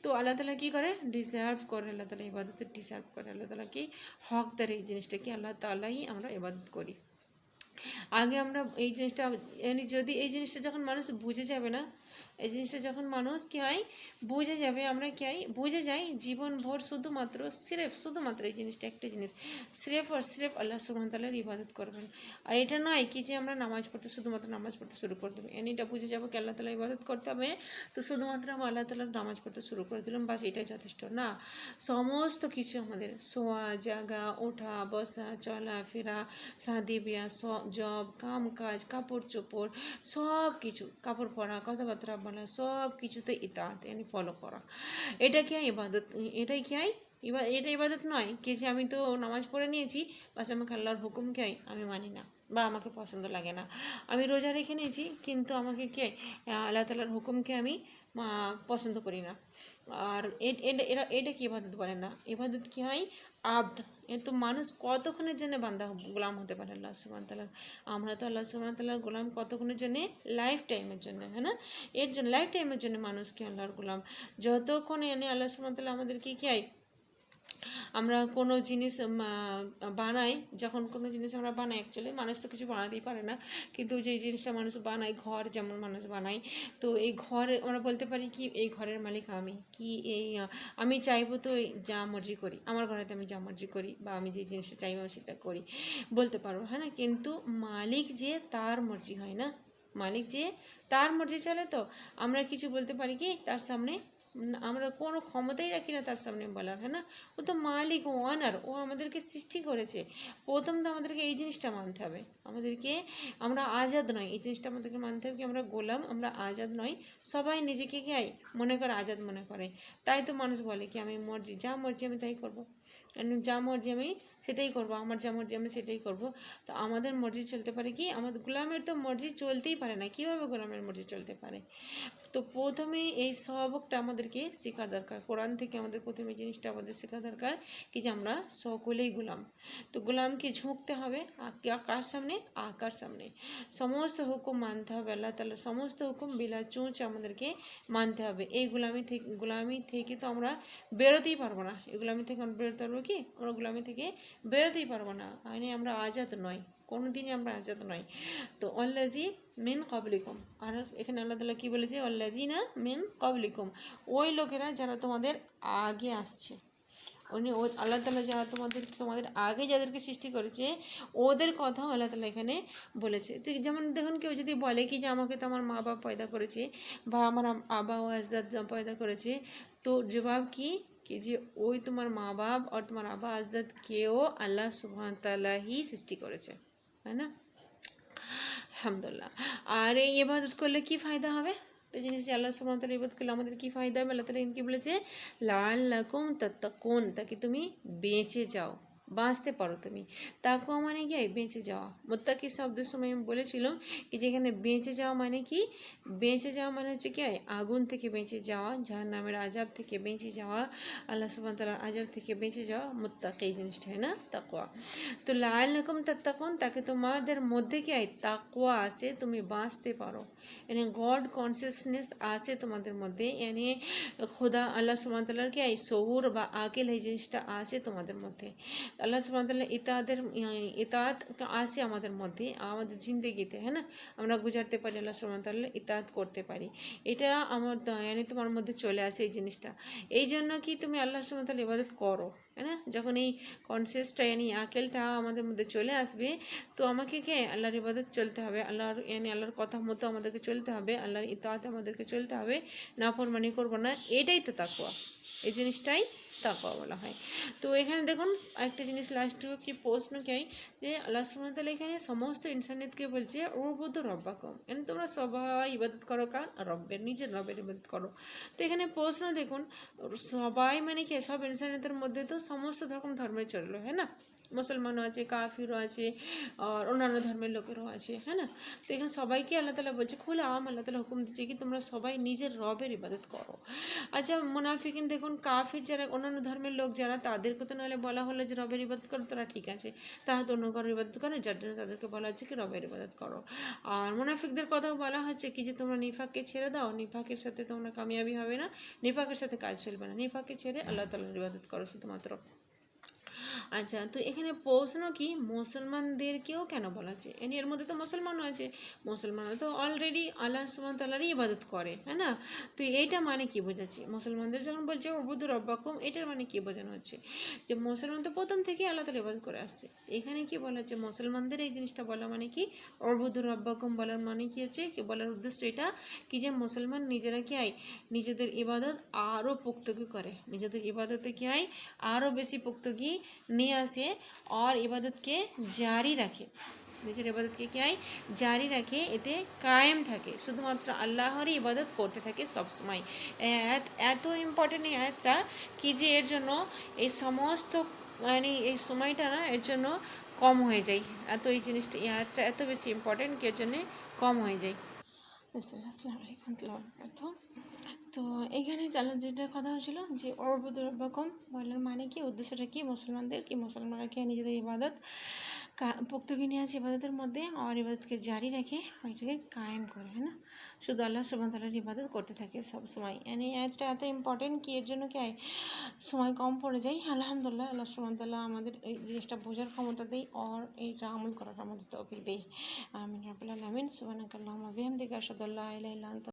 তো আল্লাহ তাআলা কী করে, ডিজার্ভ করে, আল্লাহ তাআলা ইবাদতের ডিজার্ভ করে, আল্লাহ তাআলা কি হকদার এই জিনিসটাকে আল্লাহ তাআলাই আমরা ইবাদত করি। আগে আমরা এই জিনিসটা যদি এই জিনিসটা যখন মানুষ বুঝে যাবে না, এই জিনিসটা যখন মানুষ কী হয় বুঝে যাবে, আমরা কী হয় বুঝে যাই জীবনভর শুধুমাত্র শুধুমাত্র এই জিনিসটা একটা জিনিস স্রেফ আর স্রেফ আল্লাহ সুবহানাহু ওয়া তাআলার ইবাদত করবেন। আর এটা নয় কি যে আমরা নামাজ পড়তে শুধুমাত্র নামাজ পড়তে শুরু করে দেবো, এটা বুঝে যাবো কি আল্লাহ তাআলা ইবাদত করতে হবে তো শুধুমাত্র আমরা আল্লাহ তাআলার নামাজ পড়তে শুরু করে দিলাম, বাস এটাই যথেষ্ট না। সমস্ত কিছু আমাদের শোয়া জাগা ওঠা বসা চলাফেরা শাদি বিয়া জব কাম কাজ কাপড় চোপড় সব কিছু কাপড় পরা কথাবার্তা বলা সব কিছুতে ইতাআত ফলো করা, এটা কি ইবাদত? এটাই কি এটা ইবাদত নয় কি যে আমি তো নামাজ পড়ে নিয়েছি বাস আমাকে আল্লাহর হুকুম কে আমি মানি না বা আমাকে পছন্দ লাগে না, আমি রোজা রেখে নিয়েছি কিন্তু আমাকে কে আল্লাহ তাআলার হুকুমকে আমি পছন্দ করি না। আর এটা কি ইবাদত বলে না, ইবাদত কি হয় আব্দ। তো মানুষ কতক্ষণের জন্য বান্দা গোলাম হতে পারে আল্লাহ সুবহানাহু ওয়া তাআলার? আমরা তো আল্লাহ সুবহানাহু ওয়া তাআলার গোলাম কতক্ষণের জন্য? লাইফ টাইমের জন্য, হ্যাঁ না? এর জন্য লাইফ টাইমের জন্য মানুষ কি আল্লাহর গোলাম। যতক্ষণ আল্লাহ সুবহানাহু ওয়া তাআলা আমাদেরকে কি হয় আমরা কোনো জিনিস বানাই, যখন কোনো জিনিস আমরা বানাই অ্যাকচুয়ালি মানুষ তো কিছু বানাতেই পারে না, কিন্তু যেই জিনিসটা মানুষ বানায় ঘর যেমন মানুষ বানায়, তো এই ঘর আমরা বলতে পারি কি এই ঘরের মালিক আমি, কি এই আমি চাইবো তো যা মর্জি করি, আমার ঘরেতে আমি যা মর্জি করি বা আমি যে জিনিসটা চাইবো আমি সেটা করি বলতে পারবো, হ্যাঁ না? কিন্তু মালিক যে তার মর্জি হয় না, মালিক যে তার মর্জি চলে, তো আমরা কিছু বলতে পারি কি তার সামনে আমরা কোনো ক্ষমতাই রাখি না তার সামনে বলার, হ্যাঁ না? ও তো মালিক, ও অনার, ও আমাদেরকে সৃষ্টি করেছে। প্রথম তো আমাদেরকে এই জিনিসটা মানতে হবে, আমাদেরকে আমরা আজাদ নয়, এই জিনিসটা আমাদেরকে মানতে হবে কি আমরা গোলাম, আমরা আজাদ নয়। সবাই নিজেকে কি মনে করে আজাদ মনে করে, তাই তো মানুষ বলে কি আমি মর্জি যা মর্জি আমি তাই করবো, যা মর্জি আমি সেটাই করবো, আমার যা মর্জি আমি সেটাই করবো। তো আমাদের মর্জি চলতে পারে কি? আমাদের গোলামের তো মর্জি চলতেই পারে না, কীভাবে গোলামের মর্জি চলতে পারে? তো প্রথমে এই সবকটা আমাদেরকে শেখার দরকার, কোরআন থেকে আমাদের প্রথমে জিনিসটা আমাদের শেখা দরকার কি যে আমরা সকলেই গোলাম। তো গোলামকে ঝুঁকতে হবে কার সামনে? আকার সামনে। সমস্ত হুকুম মানতে হবে, আল্লাহ তাআলার সমস্ত হুকুম বিলা চুঁচ আমাদেরকে মানতে হবে। এই গোলামি থেকে তো আমরা বেরোতেই পারবো না, এই গোলামি থেকে আমরা বেরোতে পারবো কি? আমরা গোলামি থেকে বেরোতেই পারবো না, আমরা আজাদ নয়, কোনো দিনই আমরা আজাদ নয়। তো আল্লাজি মিন কবলিকুম, আর এখানে আল্লাহ তাআলা কী বলেছে? আল্লাযিনা মিন কবলিকুম, ওই লোকেরা যারা তোমাদের আগে আসছে, আল্লাহ তাআলা যারা তোমাদের আগে যাদেরকে সৃষ্টি করেছে ওদের কথাও আল্লাহ তাআলা এখানে বলেছে। তো যেমন দেখুন কেউ যদি বলে কি যে আমাকে তো আমার মা বাবা পয়দা করেছে বা আমার আবা ও আজদাদ পয়দা করেছে, তো জবাব কি যে ওই তোমার মা বাপ আর তোমার আবা আজদাদ কেও আল্লাহ সুবহানাহু ওয়া তাআলা হি সৃষ্টি করেছে, তাই না? আলহামদুলিল্লাহ। আর এই ইবাদত করলে কি ফায়দা হবে? এই জিনিস যে আল্লাহ সুবহানাহু ওয়া তাআলা ইবাদত করলে আমাদের কি ফায়দা হবে? আল্লাহ তাআলা কি বলেছে? লাআল্লাকুম তাত্তাকুন, তাকে তুমি বেঁচে যাও, বাঁচতে পারো তুমি। তাকওয়া মানে কি? বেঁচে যাওয়া। মুত্তাকি শব্দের সময় আমি বলেছিলাম কি যেখানে বেঁচে যাওয়া মানে কি? বেঁচে যাওয়া মানে হচ্ছে কি আগুন থেকে বেঁচে যাওয়া, জাহান্নামের আযাব থেকে বেঁচে যাওয়া, আল্লাহ সুবহানাহু ওয়া তাআলার আযাব থেকে বেঁচে যাওয়া, মুত্তাকি এই জিনিসটা হয় না তাকওয়া। তো লাআল্লাকুম তাত্তাকুন, তাকে তোমাদের মধ্যে কি তাকওয়া আসে, তুমি বাঁচতে পারো, গড কনসিয়াসনেস আসে তোমাদের মধ্যে, খোদা আল্লাহ সুবহানাহু ওয়া তাআলার কি শউর বা আকিল এই জিনিসটা আসে তোমাদের মধ্যে। আল্লাহ সুবহানাহু ওয়া তাআলা ইতাআত আসে আমাদের মধ্যে, আমাদের জিন্দেগিতে, হ্যাঁ না? আমরা গুজারতে পারি, আল্লাহ সুবহানাহু ওয়া তাআলা ইতাআত করতে পারি, এটা আমার তোমার মধ্যে চলে আসে এই জিনিসটা। এই জন্য কি তুমি আল্লাহ সুবহানাহু ওয়া তাআলার ইবাদত করো, है ना? যখন এই কনসিয়াসটা আকেলটা আমাদের মধ্যে চলে আসবে, তো আমাকে আল্লাহর ইবাদত চলতে হবে, আল্লাহর কথা মতো আমাদেরকে চলতে হবে, আল্লাহর ইতাআতে আমাদেরকে চলতে হবে, নাফরমানি করব না, এটাই তো তাকওয়া, এই জিনিসটাই তাকওয়া বলা হয়। তো এখানে দেখুন একটা জিনিস লাস্ট কি প্রশ্ন কি যে আল্লাহ সুবহানাহু ওয়া তাআলা এখানে সমস্ত ইনসানিয়তকে বলছে উবুদু রব্বাকুম, তোমরা সবাই ইবাদত করো কার? রব্বের, নিজের রবের ইবাদত করো। তো এখানে প্রশ্ন দেখুন সবাই মানে কি? সব ইনসানিয়তের মধ্যে তো সমস্ত রকম ধর্মের চললো, হ্যাঁ না? মুসলমানও আছে, কাফিরও আছে, আর অন্যান্য ধর্মের লোকেরও আছে, হ্যাঁ না? তো এখানে সবাইকে আল্লাহ তাআলা বলছে খোলা আল্লাহ তাআলা হুকুম দিচ্ছে কি তোমরা সবাই নিজের রবের ইবাদত করো। আচ্ছা মুনাফিকিন দেখুন, কাফির যারা অন্যান্য ধর্মের লোক যারা, তাদেরকে তো নাহলে বলা হলো যে রবের ইবাদত করো, তারা ঠিক আছে, তারা তো অন্য কারোর ইবাদত করে, যার জন্য তাদেরকে বলা হচ্ছে কি রবের ইবাদত করো। আর মুনাফিকদের কথাও বলা হচ্ছে কি যে তোমরা নিফাককে ছেড়ে দাও, নিফাকের সাথে তোমরা কামিয়াবি হবে না, নিফাকের সাথে কাজ চলবে না, নিফাককে ছেড়ে আল্লাহ তাআলার ইবাদত করো শুধুমাত্র। আচ্ছা, তো এখানে প্রশ্ন কি মুসলমানদেরকেও কেন বলা হচ্ছে? এর মধ্যে তো মুসলমানও আছে, মুসলমানরা তো অলরেডি আল্লাহ সুবহানাহু ওয়া তাআলারই ইবাদত করে, হ্যাঁ না? তো এইটা মানে কি বোঝাচ্ছি? মুসলমানদের যখন বলছে উবুদু রব্বাকুম, এটার মানে কি বোঝানো হচ্ছে? যে মুসলমান তো প্রথম থেকে আল্লাহ তাআলা ইবাদত করে আসছে। এখানে কি বলা হচ্ছে? মুসলমানদের এই জিনিসটা বলা মানে কি? উবুদু রব্বাকুম বলার মানে কি হচ্ছে? কি বলার উদ্দেশ্য এটা কি যে মুসলমান নিজেরা কি হয় নিজেদের ইবাদত আরও পুক্তগি করে, নিজেদের ইবাদতে কি হয় আরও বেশি পুক্তগি নিয়ে আসে, আর ইবাদতকে জারি রাখে, নিজের ইবাদতকে কি হয় জারি রাখে, এতে কায়েম থাকে, শুধুমাত্র আল্লাহরই ইবাদত করতে থাকে সবসময়। এত ইম্পর্টেন্ট এই আয়াতটা কি যে এর জন্য এই সমস্ত মানে এই সময়টা না এর জন্য কম হয়ে যায়, এত এই জিনিসটা এই আয়াতটা এত বেশি ইম্পর্টেন্ট কি এর জন্যে কম হয়ে যায়। আসসালামু আলাইকুম ওয়া তো এখানে যেটা কথা হয়েছিল যে অবুদু রব্বাকুম বলার মানে কি, উদ্দেশ্যটা কি, মুসলমানদের কি মুসলমানরা কি নিজেদের ইবাদত পুক্তগি নিয়ে আছে ইবাদতের মধ্যে, আর ইবাদতকে জারি রেখে ওইটাকে কায়েম করে, হ্যাঁ না, শুধু আল্লাহ সুবহানাহু ওয়া তাআলার ইবাদত করতে থাকে সব সময়। এই আয়াতটা এত ইম্পর্টেন্ট কি এর জন্য কি সময় কম পড়ে যায়। আলহামদুলিল্লাহ, আল্লাহ সুবহানাহু ওয়া তাআলা আমাদের এই জিনিসটা বোঝার ক্ষমতা দেয় আর এইটা আমল করার আমাদের তৌফিক দেয়। আমিন রাব্বিল আলামিন। সুবহানাকাল্লাহুম্মা ওয়া বিহামদিকা আশহাদু আল্লা ইলাহা ইল্লা আনতা